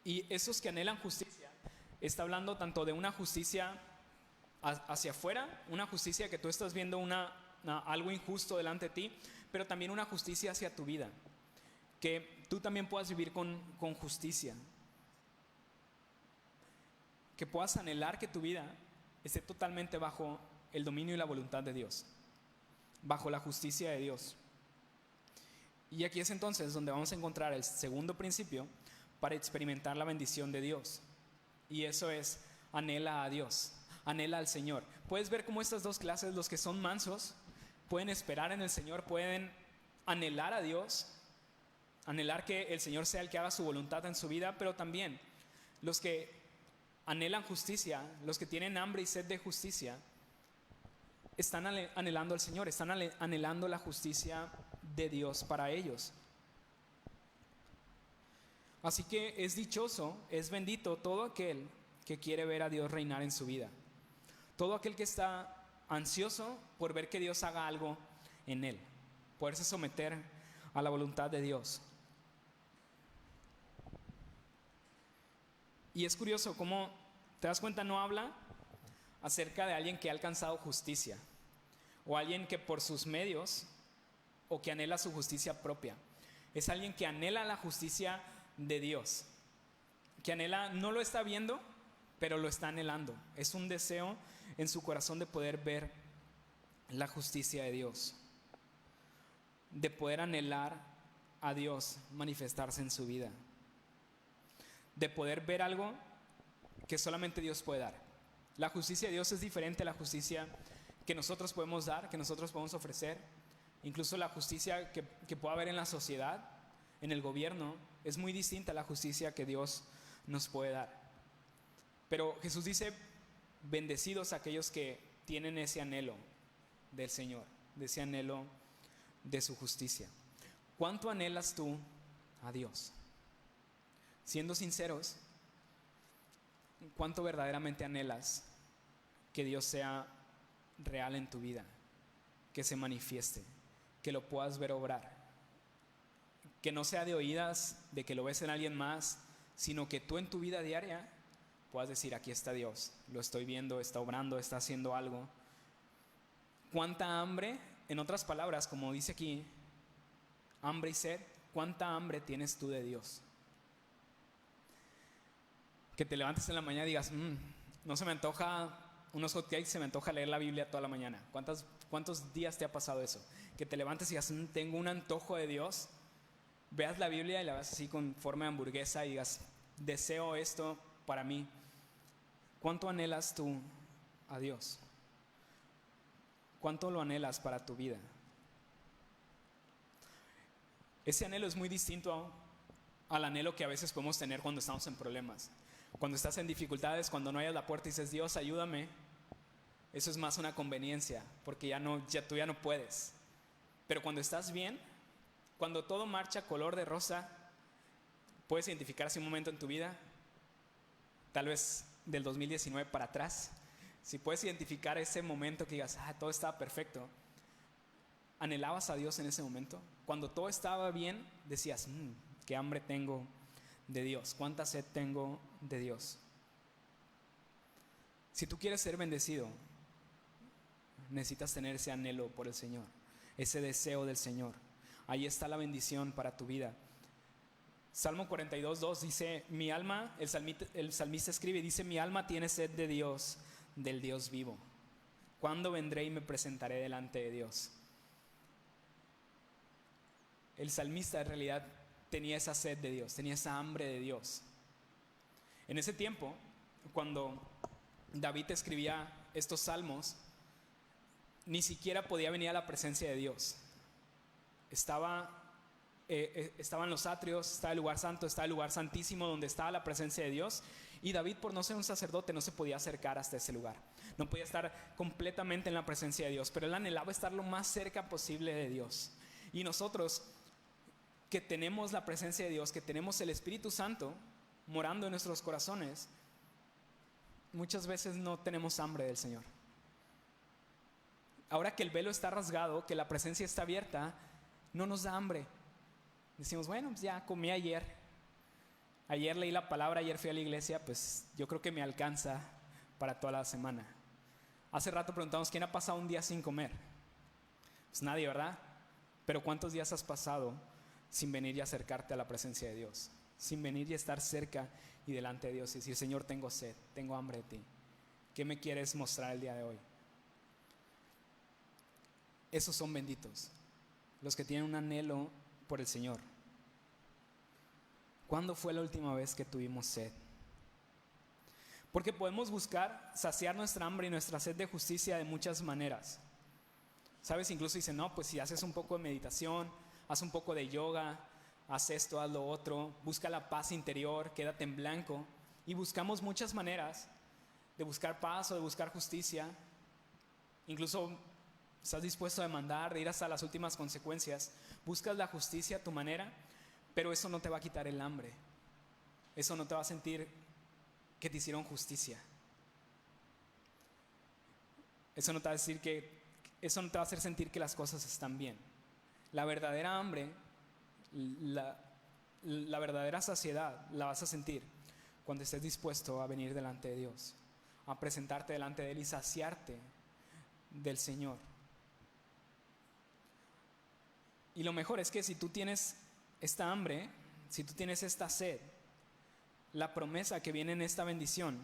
Y esos que anhelan justicia, está hablando tanto de una justicia hacia afuera, una justicia que tú estás viendo algo injusto delante de ti, pero también una justicia hacia tu vida, que tú también puedas vivir con justicia, que puedas anhelar que tu vida esté totalmente bajo el dominio y la voluntad de Dios, bajo la justicia de Dios. Y aquí es entonces donde vamos a encontrar el segundo principio para experimentar la bendición de Dios, y eso es, anhela a Dios, anhela al Señor. Puedes ver cómo estas dos clases, los que son mansos, pueden esperar en el Señor, pueden anhelar a Dios, anhelar que el Señor sea el que haga su voluntad en su vida, pero también los que anhelan justicia, los que tienen hambre y sed de justicia, están anhelando al Señor, están anhelando la justicia de Dios para ellos. Así que es dichoso, es bendito todo aquel que quiere ver a Dios reinar en su vida. Todo aquel que está ansioso por ver que Dios haga algo en él, poderse someter a la voluntad de Dios. Y es curioso cómo, te das cuenta, no habla acerca de alguien que ha alcanzado justicia, o alguien que por sus medios, o que anhela su justicia propia. Es alguien que anhela la justicia de Dios, que anhela, no lo está viendo, pero lo está anhelando. Es un deseo en su corazón de poder ver la justicia de Dios, de poder anhelar a Dios manifestarse en su vida, de poder ver algo que solamente Dios puede dar. La justicia de Dios es diferente a la justicia que nosotros podemos dar, que nosotros podemos ofrecer. Incluso la justicia que pueda haber en la sociedad, en el gobierno, es muy distinta a la justicia que Dios nos puede dar. Pero Jesús dice, bendecidos aquellos que tienen ese anhelo del Señor, de ese anhelo de su justicia. ¿Cuánto anhelas tú a Dios? Siendo sinceros, ¿cuánto verdaderamente anhelas que Dios sea real en tu vida? Que se manifieste, que lo puedas ver obrar, que no sea de oídas, de que lo ves en alguien más, sino que tú en tu vida diaria puedas decir, aquí está Dios, lo estoy viendo, está obrando, está haciendo algo. ¿Cuánta hambre? En otras palabras, como dice aquí, hambre y sed, ¿cuánta hambre tienes tú de Dios? Que te levantes en la mañana y digas, no se me antoja unos hot cakes, se me antoja leer la Biblia toda la mañana. ¿Cuántos días te ha pasado eso? Que te levantes y digas, tengo un antojo de Dios. Veas la Biblia y la veas así con forma de hamburguesa y digas, deseo esto para mí. ¿Cuánto anhelas tú a Dios? ¿Cuánto lo anhelas para tu vida? Ese anhelo es muy distinto al anhelo que a veces podemos tener cuando estamos en problemas. Cuando estás en dificultades, cuando no hayas la puerta y dices, Dios, ayúdame. Eso es más una conveniencia, porque tú ya no puedes. Pero cuando estás bien, cuando todo marcha color de rosa, puedes identificar así un momento en tu vida, tal vez del 2019 para atrás. Si puedes identificar ese momento que digas, todo estaba perfecto. ¿Anhelabas a Dios en ese momento? Cuando todo estaba bien, decías, qué hambre tengo de Dios, cuánta sed tengo de Dios. Si tú quieres ser bendecido, necesitas tener ese anhelo por el Señor, ese deseo del Señor. Ahí está la bendición para tu vida. Salmo 42:2 dice, mi alma, el salmista escribe y dice, mi alma tiene sed de Dios, del Dios vivo. ¿Cuándo vendré y me presentaré delante de Dios? El salmista en realidad tenía esa sed de Dios, tenía esa hambre de Dios. En ese tiempo, cuando David escribía estos salmos, ni siquiera podía venir a la presencia de Dios. Estaban los atrios, estaba el lugar santo, estaba el lugar santísimo donde estaba la presencia de Dios, y David, por no ser un sacerdote, no se podía acercar hasta ese lugar, no podía estar completamente en la presencia de Dios, pero él anhelaba estar lo más cerca posible de Dios. Y nosotros que tenemos la presencia de Dios, que tenemos el Espíritu Santo morando en nuestros corazones, muchas veces no tenemos hambre del Señor. Ahora que el velo está rasgado, que la presencia está abierta, no nos da hambre. Decimos, bueno, pues ya comí ayer leí la palabra, ayer fui a la iglesia, pues yo creo que me alcanza para toda la semana. Hace rato preguntamos, ¿quién ha pasado un día sin comer? Pues nadie, ¿verdad? Pero ¿cuántos días has pasado sin venir y acercarte a la presencia de Dios? Sin venir y estar cerca y delante de Dios y decir, Señor, tengo sed, tengo hambre de ti. ¿Qué me quieres mostrar el día de hoy? Esos son benditos, los que tienen un anhelo por el Señor. ¿Cuándo fue la última vez que tuvimos sed? Porque podemos buscar saciar nuestra hambre y nuestra sed de justicia de muchas maneras. ¿Sabes? Incluso dicen, no, pues si haces un poco de meditación, haz un poco de yoga, haz esto, haz lo otro, busca la paz interior, quédate en blanco. Y buscamos muchas maneras de buscar paz o de buscar justicia. Incluso estás dispuesto a demandar, de ir hasta las últimas consecuencias. Buscas la justicia a tu manera, pero eso no te va a quitar el hambre. Eso no te va a sentir que te hicieron justicia. Eso no te va a hacer sentir que las cosas están bien. La verdadera hambre, la verdadera saciedad la vas a sentir cuando estés dispuesto a venir delante de Dios, a presentarte delante de Él y saciarte del Señor. Y lo mejor es que si tú tienes esta hambre, si tú tienes esta sed, la promesa que viene en esta bendición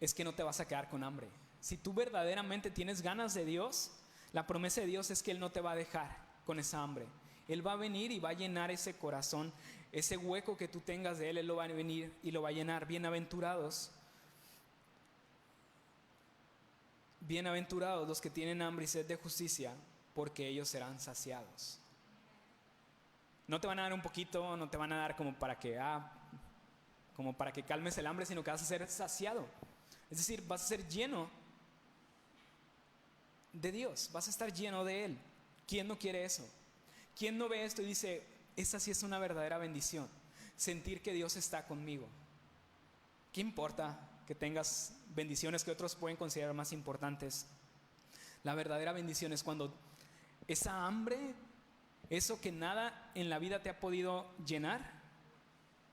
es que no te vas a quedar con hambre. Si tú verdaderamente tienes ganas de Dios, la promesa de Dios es que Él no te va a dejar con esa hambre. Él va a venir y va a llenar ese corazón, ese hueco que tú tengas de Él lo va a venir y lo va a llenar. Bienaventurados los que tienen hambre y sed de justicia, porque ellos serán saciados. No te van a dar un poquito, no te van a dar como para que calmes el hambre, sino que vas a ser saciado. Es decir, vas a ser lleno de Dios, vas a estar lleno de Él. ¿Quién no quiere eso? ¿Quién no ve esto y dice, esa sí es una verdadera bendición? Sentir que Dios está conmigo. ¿Qué importa que tengas bendiciones que otros pueden considerar más importantes? La verdadera bendición es cuando esa hambre, eso que nada en la vida te ha podido llenar,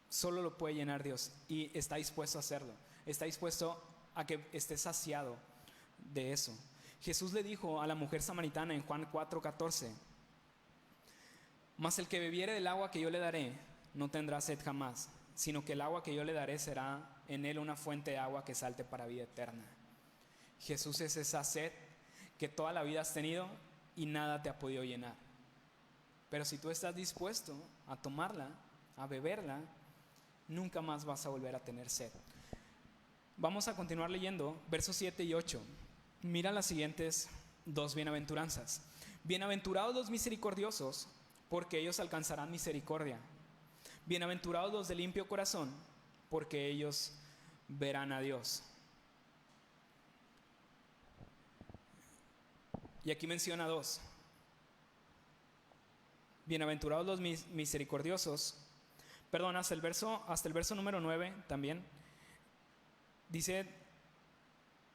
solo lo puede llenar Dios, y está dispuesto a hacerlo. Está dispuesto a que estés saciado de eso. Jesús le dijo a la mujer samaritana en Juan 4:14, mas el que bebiere del agua que yo le daré no tendrá sed jamás, sino que el agua que yo le daré será en él una fuente de agua que salte para vida eterna. Jesús es esa sed que toda la vida has tenido y nada te ha podido llenar. Pero si tú estás dispuesto a tomarla, a beberla, nunca más vas a volver a tener sed. Vamos a continuar leyendo versos 7 y 8. Mira las siguientes dos bienaventuranzas. Bienaventurados los misericordiosos, porque ellos alcanzarán misericordia. Bienaventurados los de limpio corazón, porque ellos verán a Dios. Y aquí menciona dos. Bienaventurados los misericordiosos. Perdón, hasta el verso número 9 también. Dice,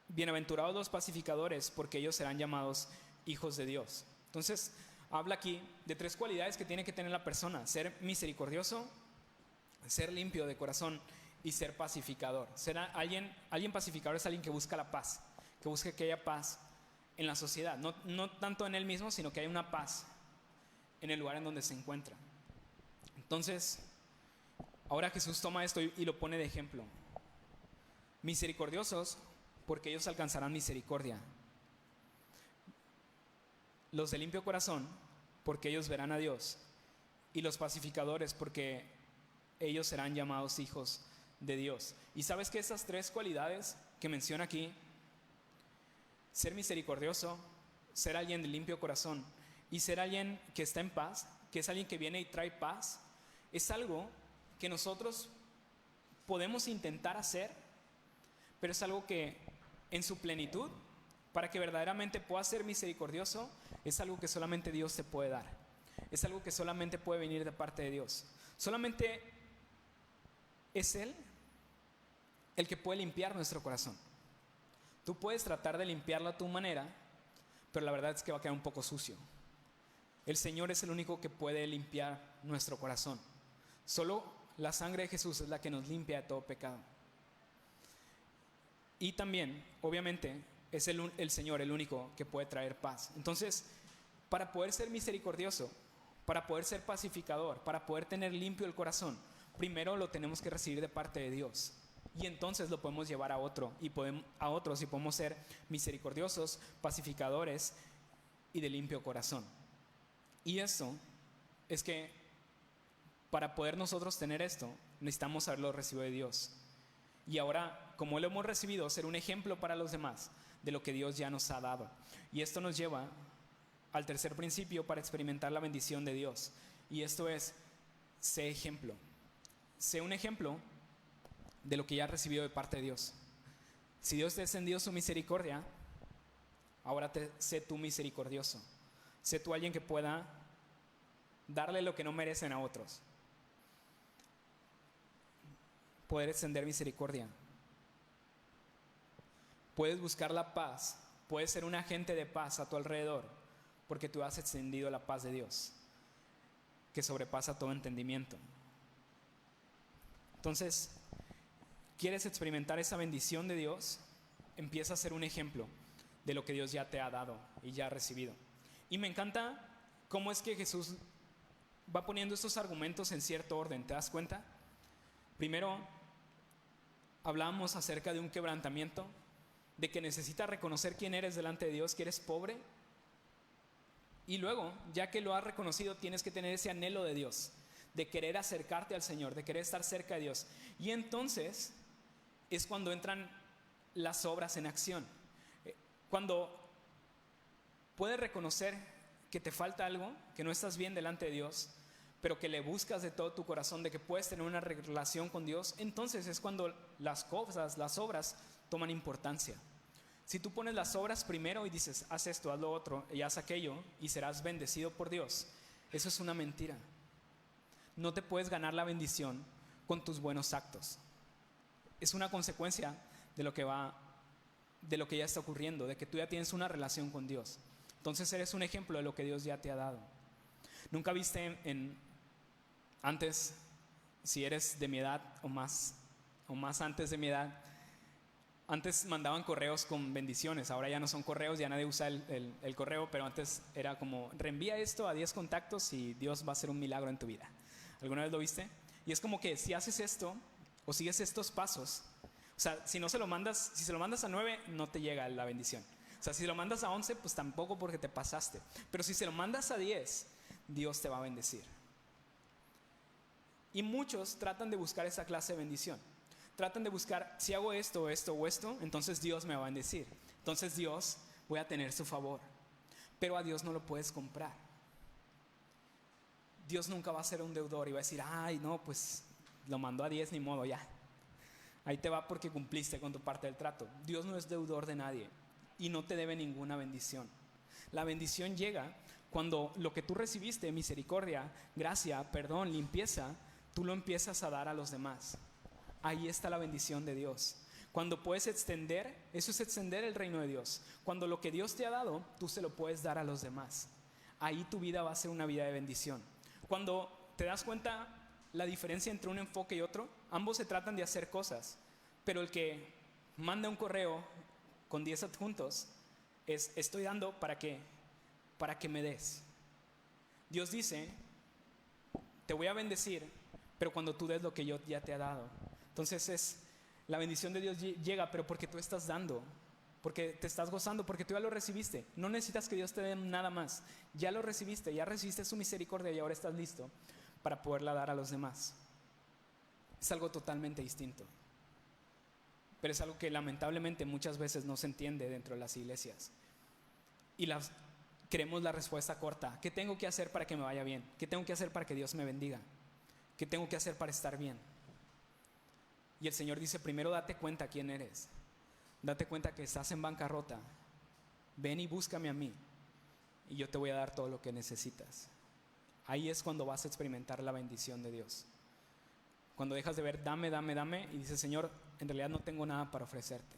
bienaventurados los pacificadores, porque ellos serán llamados hijos de Dios. Entonces, habla aquí de tres cualidades que tiene que tener la persona: ser misericordioso, ser limpio de corazón y ser pacificador. Ser alguien pacificador es alguien que busca la paz, que busca que haya paz en la sociedad, no tanto en él mismo, sino que haya una paz en el lugar en donde se encuentra. Entonces, ahora Jesús toma esto y lo pone de ejemplo. Misericordiosos, porque ellos alcanzarán misericordia. Los de limpio corazón, porque ellos verán a Dios. Y los pacificadores, porque ellos serán llamados hijos de Dios. Y sabes que esas tres cualidades que menciona aquí, ser misericordioso, ser alguien de limpio corazón y ser alguien que está en paz, que es alguien que viene y trae paz, es algo que nosotros podemos intentar hacer, pero es algo que en su plenitud, para que verdaderamente puedas ser misericordioso, es algo que solamente Dios te puede dar. Es algo que solamente puede venir de parte de Dios. Solamente es Él el que puede limpiar nuestro corazón. Tú puedes tratar de limpiarlo a tu manera, pero la verdad es que va a quedar un poco sucio. El Señor es el único que puede limpiar nuestro corazón. Solo la sangre de Jesús es la que nos limpia de todo pecado. Y también, obviamente, es el Señor el único que puede traer paz. Entonces, para poder ser misericordioso, para poder ser pacificador, para poder tener limpio el corazón, primero lo tenemos que recibir de parte de Dios. Y entonces lo podemos llevar a otros y podemos ser misericordiosos, pacificadores y de limpio corazón. Y eso es que para poder nosotros tener esto, necesitamos haberlo recibido de Dios. Y ahora, como lo hemos recibido, ser un ejemplo para los demás de lo que Dios ya nos ha dado. Y esto nos lleva al tercer principio para experimentar la bendición de Dios. Y esto es, sé ejemplo. Sé un ejemplo de lo que ya has recibido de parte de Dios. Si Dios te extendió su misericordia, ahora sé tú misericordioso. Sé tú alguien que pueda darle lo que no merecen a otros. Poder extender misericordia. Puedes buscar la paz. Puedes ser un agente de paz a tu alrededor, porque tú has extendido la paz de Dios, que sobrepasa todo entendimiento. Entonces, ¿quieres experimentar esa bendición de Dios? Empieza a ser un ejemplo de lo que Dios ya te ha dado y ya ha recibido. Y me encanta cómo es que Jesús va poniendo estos argumentos en cierto orden. ¿Te das cuenta? Primero, hablábamos acerca de un quebrantamiento, de que necesitas reconocer quién eres delante de Dios, que eres pobre. Y luego, ya que lo has reconocido, tienes que tener ese anhelo de Dios, de querer acercarte al Señor, de querer estar cerca de Dios. Y entonces es cuando entran las obras en acción. Cuando puedes reconocer que te falta algo, que no estás bien delante de Dios, pero que le buscas de todo tu corazón, de que puedes tener una relación con Dios, entonces es cuando las cosas, las obras toman importancia. Si tú pones las obras primero y dices, haz esto, haz lo otro y haz aquello y serás bendecido por Dios, eso es una mentira. No te puedes ganar la bendición con tus buenos actos. Es una consecuencia de lo que ya está ocurriendo, de que tú ya tienes una relación con Dios. Entonces eres un ejemplo de lo que Dios ya te ha dado. ¿Nunca viste antes, si eres de mi edad o más antes de mi edad, antes mandaban correos con bendiciones? Ahora ya no son correos, ya nadie usa el correo, pero antes era como, reenvía esto a 10 contactos y Dios va a hacer un milagro en tu vida. ¿Alguna vez lo viste? Y es como que si haces esto o sigues estos pasos, o sea, si se lo mandas a 9, no te llega la bendición. O sea, si lo mandas a 11, pues tampoco, porque te pasaste. Pero si se lo mandas a 10, Dios te va a bendecir. Y muchos tratan de buscar esa clase de bendición. Tratan de buscar, si hago esto, esto o esto, entonces Dios me va a bendecir. Entonces Dios, voy a tener su favor. pero a Dios no lo puedes comprar. Dios nunca va a ser un deudor y va a decir, ay no, pues lo mandó a 10, ni modo, ya. Ahí te va porque cumpliste con tu parte del trato. Dios no es deudor de nadie y no te debe ninguna bendición. La bendición llega cuando lo que tú recibiste, misericordia, gracia, perdón, limpieza, tú lo empiezas a dar a los demás. Ahí está la bendición de Dios. Cuando puedes extender, eso es extender el reino de Dios. Cuando lo que Dios te ha dado, tú se lo puedes dar a los demás. Ahí tu vida va a ser una vida de bendición. Cuando te das cuenta la diferencia entre un enfoque y otro, ambos se tratan de hacer cosas, pero el que manda un correo con 10 adjuntos es: estoy dando para que me des. Dios dice: te voy a bendecir, pero cuando tú des lo que yo ya te he dado. Entonces la bendición de Dios llega, pero porque tú estás dando, porque te estás gozando, porque tú ya lo recibiste. No necesitas que Dios te dé nada más. Ya lo recibiste, ya recibiste su misericordia y ahora estás listo para poderla dar a los demás. Es algo totalmente distinto, pero es algo que lamentablemente muchas veces no se entiende dentro de las iglesias. Y queremos la respuesta corta: ¿qué tengo que hacer para que me vaya bien? ¿Qué tengo que hacer para que Dios me bendiga? ¿Qué tengo que hacer para estar bien? Y el Señor dice: primero date cuenta quién eres. Date cuenta que estás en bancarrota. Ven y búscame a mí y yo te voy a dar todo lo que necesitas. Ahí es cuando vas a experimentar la bendición de Dios. Cuando dejas de ver dame, dame, dame y dices: Señor, en realidad no tengo nada para ofrecerte.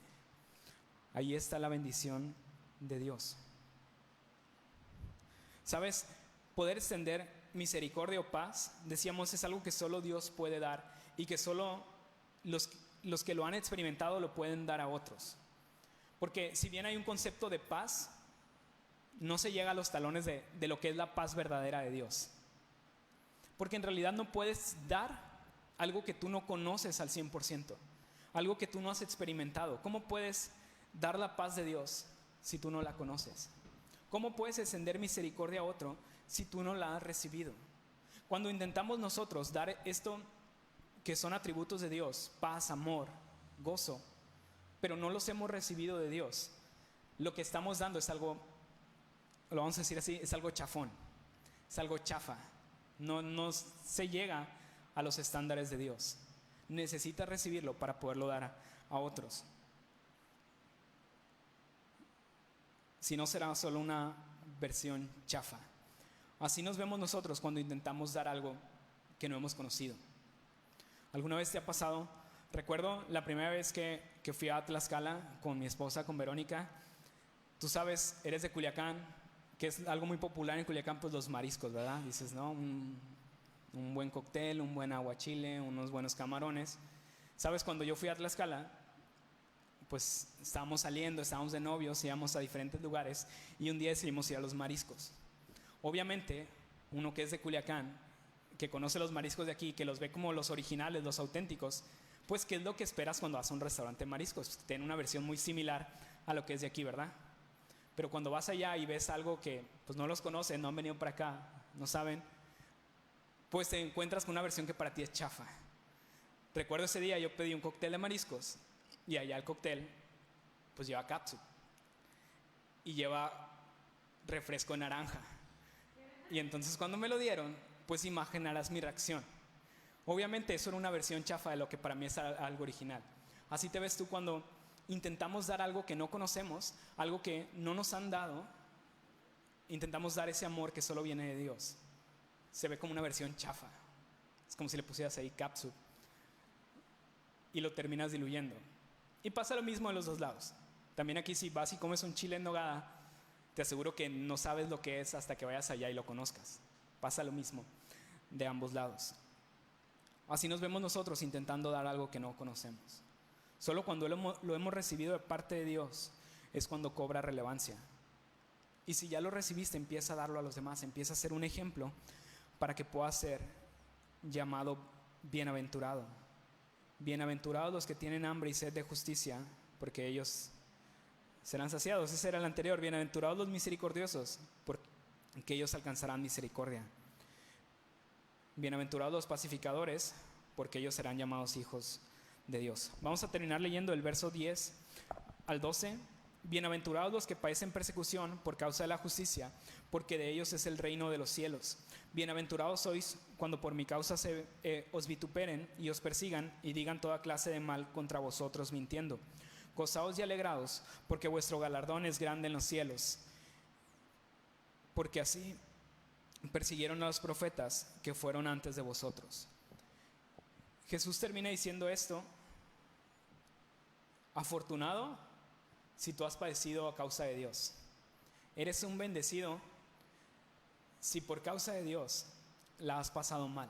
Ahí está la bendición de Dios. ¿Sabes? Poder extender misericordia o paz, decíamos, es algo que solo Dios puede dar y que solo los que lo han experimentado lo pueden dar a otros. Porque si bien hay un concepto de paz, no se llega a los talones de lo que es la paz verdadera de Dios. Porque en realidad no puedes dar algo que tú no conoces al 100%, algo que tú no has experimentado. ¿Cómo puedes dar la paz de Dios si tú no la conoces? ¿Cómo puedes extender misericordia a otro si tú no la has recibido? Cuando intentamos nosotros dar esto que son atributos de Dios, paz, amor, gozo, pero no los hemos recibido de Dios, lo que estamos dando es algo, lo vamos a decir así, es algo chafón, es algo chafa. No se llega a los estándares de Dios. Necesitas recibirlo para poderlo dar a otros. Si no, será solo una versión chafa. Así nos vemos nosotros cuando intentamos dar algo que no hemos conocido. ¿Alguna vez te ha pasado? Recuerdo la primera vez que fui a Tlaxcala con mi esposa, con Verónica. Tú sabes, eres de Culiacán, que es algo muy popular en Culiacán, pues los mariscos, ¿verdad? Dices, ¿no? Un buen cóctel, un buen aguachile, unos buenos camarones. ¿Sabes? Cuando yo fui a Tlaxcala, pues estábamos saliendo, estábamos de novios, íbamos a diferentes lugares y un día decidimos ir a los mariscos. Obviamente, uno que es de Culiacán, que conoce los mariscos de aquí, que los ve como los originales, los auténticos, pues ¿qué es lo que esperas cuando vas a un restaurante de mariscos? Tiene una versión muy similar a lo que es de aquí, ¿verdad? Pero cuando vas allá y ves algo que pues no los conocen, no han venido para acá, no saben, pues te encuentras con una versión que para ti es chafa. Recuerdo ese día yo pedí un cóctel de mariscos y allá el cóctel pues lleva catsup y lleva refresco de naranja. Y entonces cuando me lo dieron, pues imaginarás mi reacción. Obviamente eso era una versión chafa de lo que para mí es algo original. Así te ves tú cuando intentamos dar algo que no conocemos, algo que no nos han dado, intentamos dar ese amor que solo viene de Dios. Se ve como una versión chafa. Es como si le pusieras ahí catsup y lo terminas diluyendo. Y pasa lo mismo de los dos lados. También aquí si vas y comes un chile en nogada, te aseguro que no sabes lo que es hasta que vayas allá y lo conozcas. Pasa lo mismo de ambos lados. Así nos vemos nosotros intentando dar algo que no conocemos. Solo cuando lo hemos recibido de parte de Dios es cuando cobra relevancia. Y si ya lo recibiste, empieza a darlo a los demás, empieza a ser un ejemplo para que pueda ser llamado bienaventurado. Bienaventurados los que tienen hambre y sed de justicia, porque ellos serán saciados. Ese era el anterior. Bienaventurados los misericordiosos, porque ellos alcanzarán misericordia. Bienaventurados los pacificadores, porque ellos serán llamados hijos de Dios. Vamos a terminar leyendo el verso 10 al 12 Bienaventurados los que padecen persecución por causa de la justicia, porque de ellos es el reino de los cielos. Bienaventurados sois cuando por mi causa os vituperen y os persigan y digan toda clase de mal contra vosotros mintiendo. Gozaos y alegraos, porque vuestro galardón es grande en los cielos, porque así persiguieron a los profetas que fueron antes de vosotros. Jesús termina diciendo esto: afortunado si tú has padecido a causa de Dios. Eres un bendecido si por causa de Dios la has pasado mal,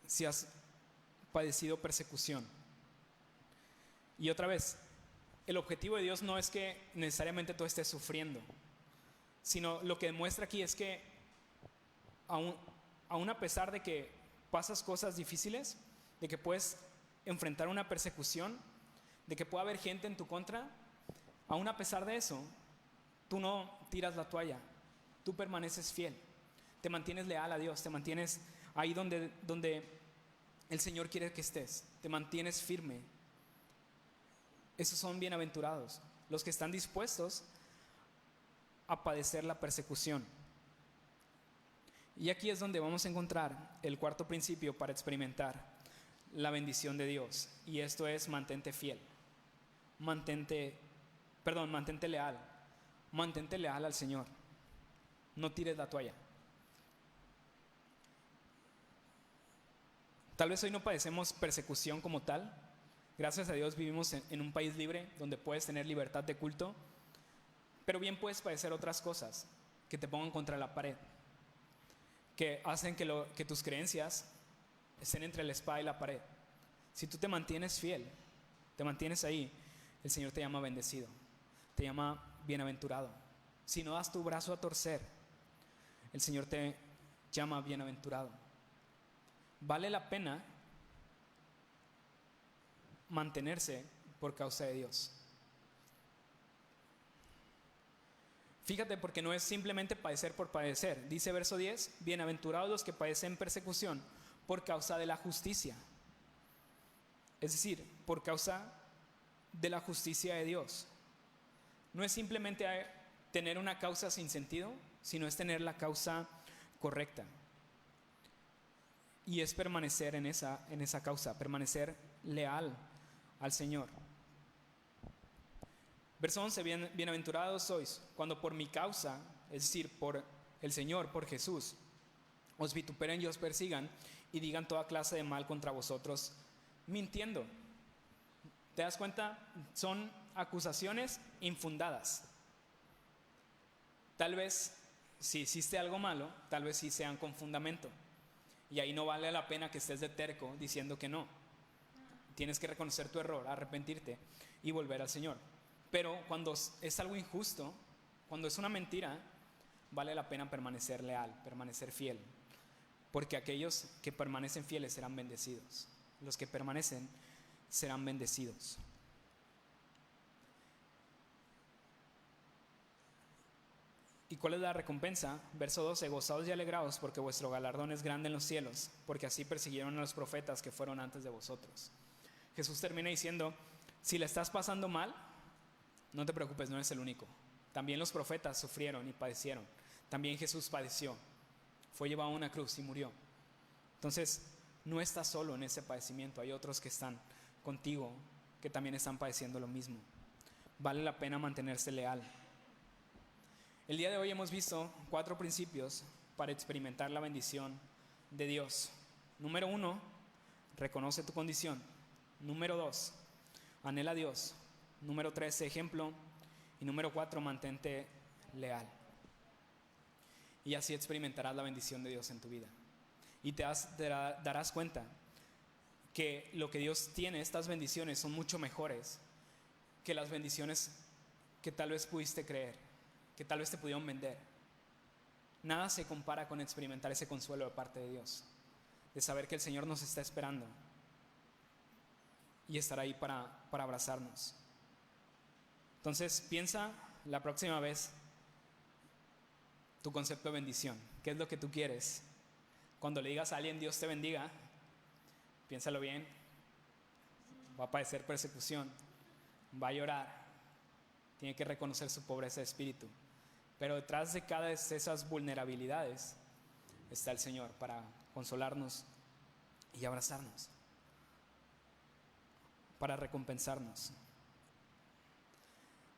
si has padecido persecución. Y otra vez, el objetivo de Dios no es que necesariamente tú estés sufriendo, sino lo que demuestra aquí es que aún a pesar de que pasas cosas difíciles, de que puedes enfrentar una persecución, de que pueda haber gente en tu contra, aún a pesar de eso, tú no tiras la toalla, tú permaneces fiel, te mantienes leal a Dios, te mantienes ahí donde el Señor quiere que estés, te mantienes firme. Esos son bienaventurados, los que están dispuestos a padecer la persecución. Y aquí es donde vamos a encontrar el cuarto principio para experimentar la bendición de Dios, y esto es: mantente fiel. Mantente leal. Mantente leal al Señor. No tires la toalla. Tal vez hoy no padecemos persecución como tal. Gracias a Dios vivimos en un país libre donde puedes tener libertad de culto, pero bien puedes padecer otras cosas que te pongan contra la pared, que hacen que tus creencias estén entre la espada y la pared. Si tú te mantienes fiel, te mantienes ahí, el Señor te llama bendecido, te llama bienaventurado. Si no das tu brazo a torcer, el Señor te llama bienaventurado. Vale la pena mantenerse por causa de Dios. Fíjate, porque no es simplemente padecer por padecer. Dice verso 10: bienaventurados los que padecen persecución por causa de la justicia. Es decir, por causa de la justicia de Dios. No es simplemente tener una causa sin sentido, sino es tener la causa correcta. Y es permanecer en esa causa, permanecer leal al Señor. Verso 11: bienaventurados sois cuando por mi causa, es decir, por el Señor, por Jesús, os vituperen y os persigan y digan toda clase de mal contra vosotros mintiendo. ¿Te das cuenta? Son acusaciones infundadas. Tal vez si hiciste algo malo, tal vez sí sean con fundamento, y ahí no vale la pena que estés de terco diciendo que no. Tienes que reconocer tu error, arrepentirte y volver al Señor. Pero cuando es algo injusto, cuando es una mentira, vale la pena permanecer leal, permanecer fiel, porque aquellos que permanecen fieles serán bendecidos. Los que permanecen serán bendecidos. ¿Y cuál es la recompensa? Verso 12: gozaos y alegraos, porque vuestro galardón es grande en los cielos, porque así persiguieron a los profetas que fueron antes de vosotros. Jesús termina diciendo: si le estás pasando mal, no te preocupes, no eres el único. También los profetas sufrieron y padecieron. También Jesús padeció, fue llevado a una cruz y murió. Entonces, no estás solo en ese padecimiento. Hay otros que están contigo, que también están padeciendo lo mismo. Vale la pena mantenerse leal. El día de hoy hemos visto 4 principios para experimentar la bendición de Dios. Número 1, reconoce tu condición. Número 2, anhela a Dios. Número 3, ejemplo. Y número 4, mantente leal. Y así experimentarás la bendición de Dios en tu vida. Y te darás cuenta que lo que Dios tiene, estas bendiciones, son mucho mejores que las bendiciones que tal vez pudiste creer, que tal vez te pudieron vender. Nada se compara con experimentar ese consuelo de parte de Dios, de saber que el Señor nos está esperando y estará ahí para abrazarnos. Entonces, piensa la próxima vez tu concepto de bendición. ¿Qué es lo que tú quieres? Cuando le digas a alguien Dios te bendiga, piénsalo bien. Va a padecer persecución, va a llorar, tiene que reconocer su pobreza de espíritu. Pero detrás de cada de esas vulnerabilidades está el Señor para consolarnos y abrazarnos, para recompensarnos.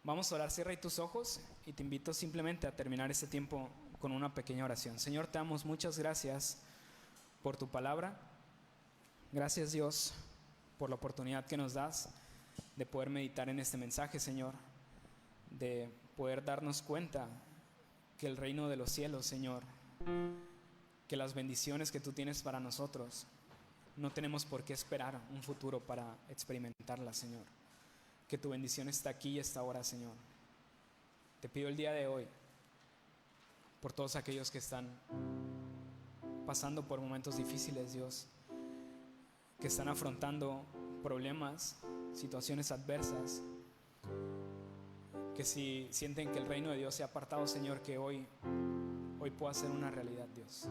Vamos a orar. Cierra ahí tus ojos y te invito simplemente a terminar este tiempo con una pequeña oración. Señor, te damos muchas gracias por tu palabra. Gracias, Dios, por la oportunidad que nos das de poder meditar en este mensaje, Señor, de poder darnos cuenta que el reino de los cielos, Señor, que las bendiciones que tú tienes para nosotros, no tenemos por qué esperar un futuro para experimentarlas, Señor. Que tu bendición está aquí y está ahora, Señor. Te pido el día de hoy por todos aquellos que están pasando por momentos difíciles, Dios, que están afrontando problemas, situaciones adversas, que si sienten que el reino de Dios se ha apartado, Señor, que hoy pueda ser una realidad, Dios.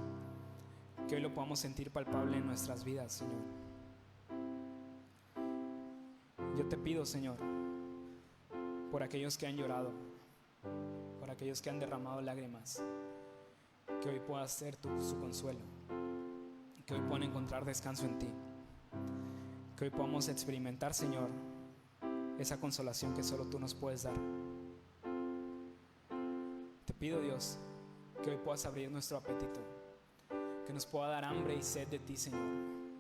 Que hoy lo podamos sentir palpable en nuestras vidas, Señor. Yo te pido, Señor, por aquellos que han llorado, por aquellos que han derramado lágrimas, que hoy pueda ser su consuelo, que hoy puedan encontrar descanso en ti, que hoy podamos experimentar, Señor, esa consolación que solo tú nos puedes dar. Te pido, Dios, que hoy puedas abrir nuestro apetito, que nos pueda dar hambre y sed de ti, Señor,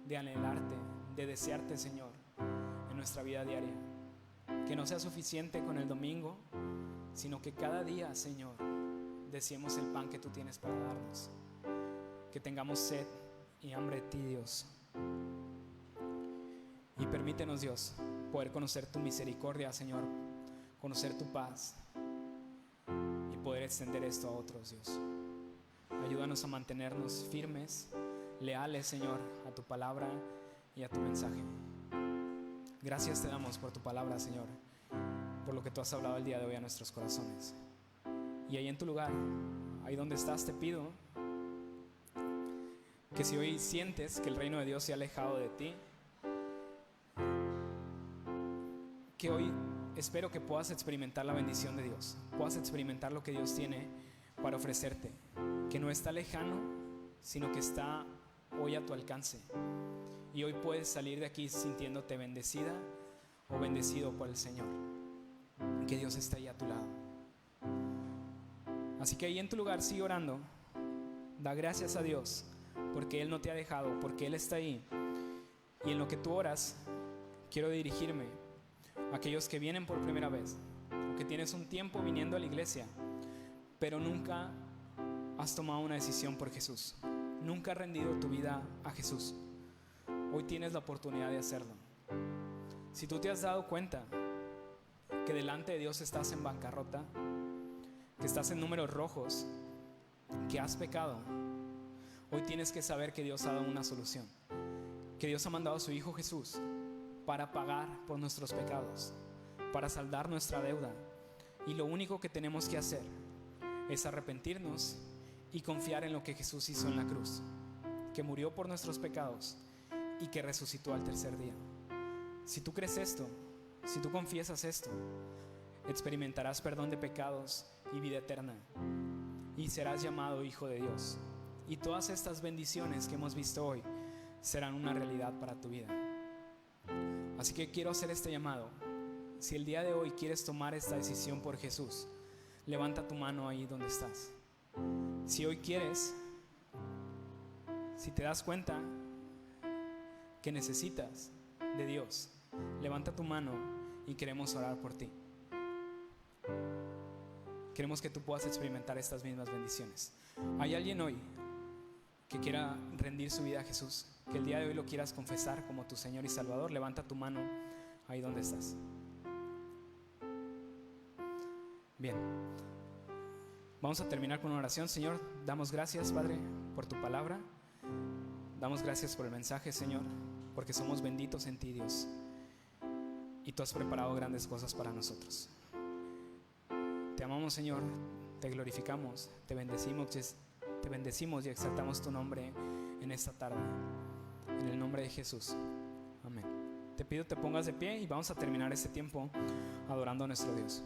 de anhelarte, de desearte, Señor, en nuestra vida diaria. Que no sea suficiente con el domingo, sino que cada día, Señor, deseemos el pan que tú tienes para darnos. Que tengamos sed y hambre de ti, Dios. Y permítenos, Dios, poder conocer tu misericordia, Señor, conocer tu paz y poder extender esto a otros, Dios. Ayúdanos a mantenernos firmes, leales, Señor, a tu palabra y a tu mensaje. Gracias te damos por tu palabra, Señor, por lo que tú has hablado el día de hoy a nuestros corazones. Y ahí en tu lugar, ahí donde estás, te pido que si hoy sientes que el reino de Dios se ha alejado de ti, que hoy espero que puedas experimentar la bendición de Dios, puedas experimentar lo que Dios tiene para ofrecerte, que no está lejano, sino que está hoy a tu alcance. Y hoy puedes salir de aquí sintiéndote bendecida o bendecido por el Señor, que Dios está ahí a tu lado. Así que ahí en tu lugar sigue orando, da gracias a Dios porque Él no te ha dejado, porque Él está ahí. Y en lo que tú oras, quiero dirigirme a aquellos que vienen por primera vez, o que tienes un tiempo viniendo a la iglesia, pero nunca has tomado una decisión por Jesús, nunca has rendido tu vida a Jesús. Hoy tienes la oportunidad de hacerlo. Si tú te has dado cuenta que delante de Dios estás en bancarrota, que estás en números rojos, que has pecado, hoy tienes que saber que Dios ha dado una solución, que Dios ha mandado a su Hijo Jesús para pagar por nuestros pecados, para saldar nuestra deuda. Y lo único que tenemos que hacer es arrepentirnos y confiar en lo que Jesús hizo en la cruz, que murió por nuestros pecados y que resucitó al tercer día. Si tú crees esto, si tú confiesas esto, experimentarás perdón de pecados y vida eterna, y serás llamado hijo de Dios. Y todas estas bendiciones que hemos visto hoy serán una realidad para tu vida. Así que quiero hacer este llamado. Si el día de hoy quieres tomar esta decisión por Jesús, levanta tu mano ahí donde estás. Si hoy quieres, si te das cuenta que necesitas de Dios, levanta tu mano y queremos orar por ti. Queremos que tú puedas experimentar estas mismas bendiciones. ¿Hay alguien hoy que quiera rendir su vida a Jesús? Que el día de hoy lo quieras confesar como tu Señor y Salvador. Levanta tu mano ahí donde estás. Bien, vamos a terminar con una oración. Señor, damos gracias, Padre, por tu palabra. Damos gracias por el mensaje, Señor, porque somos benditos en ti, Dios, y tú has preparado grandes cosas para nosotros. Te amamos, Señor, te glorificamos, te bendecimos y exaltamos tu nombre en esta tarde, en el nombre de Jesús. Amén. Te pido te pongas de pie y vamos a terminar este tiempo adorando a nuestro Dios.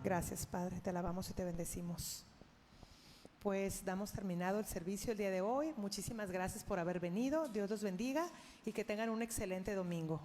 Gracias, Padre, te alabamos y te bendecimos. Pues damos terminado el servicio el día de hoy. Muchísimas gracias por haber venido. Dios los bendiga y que tengan un excelente domingo.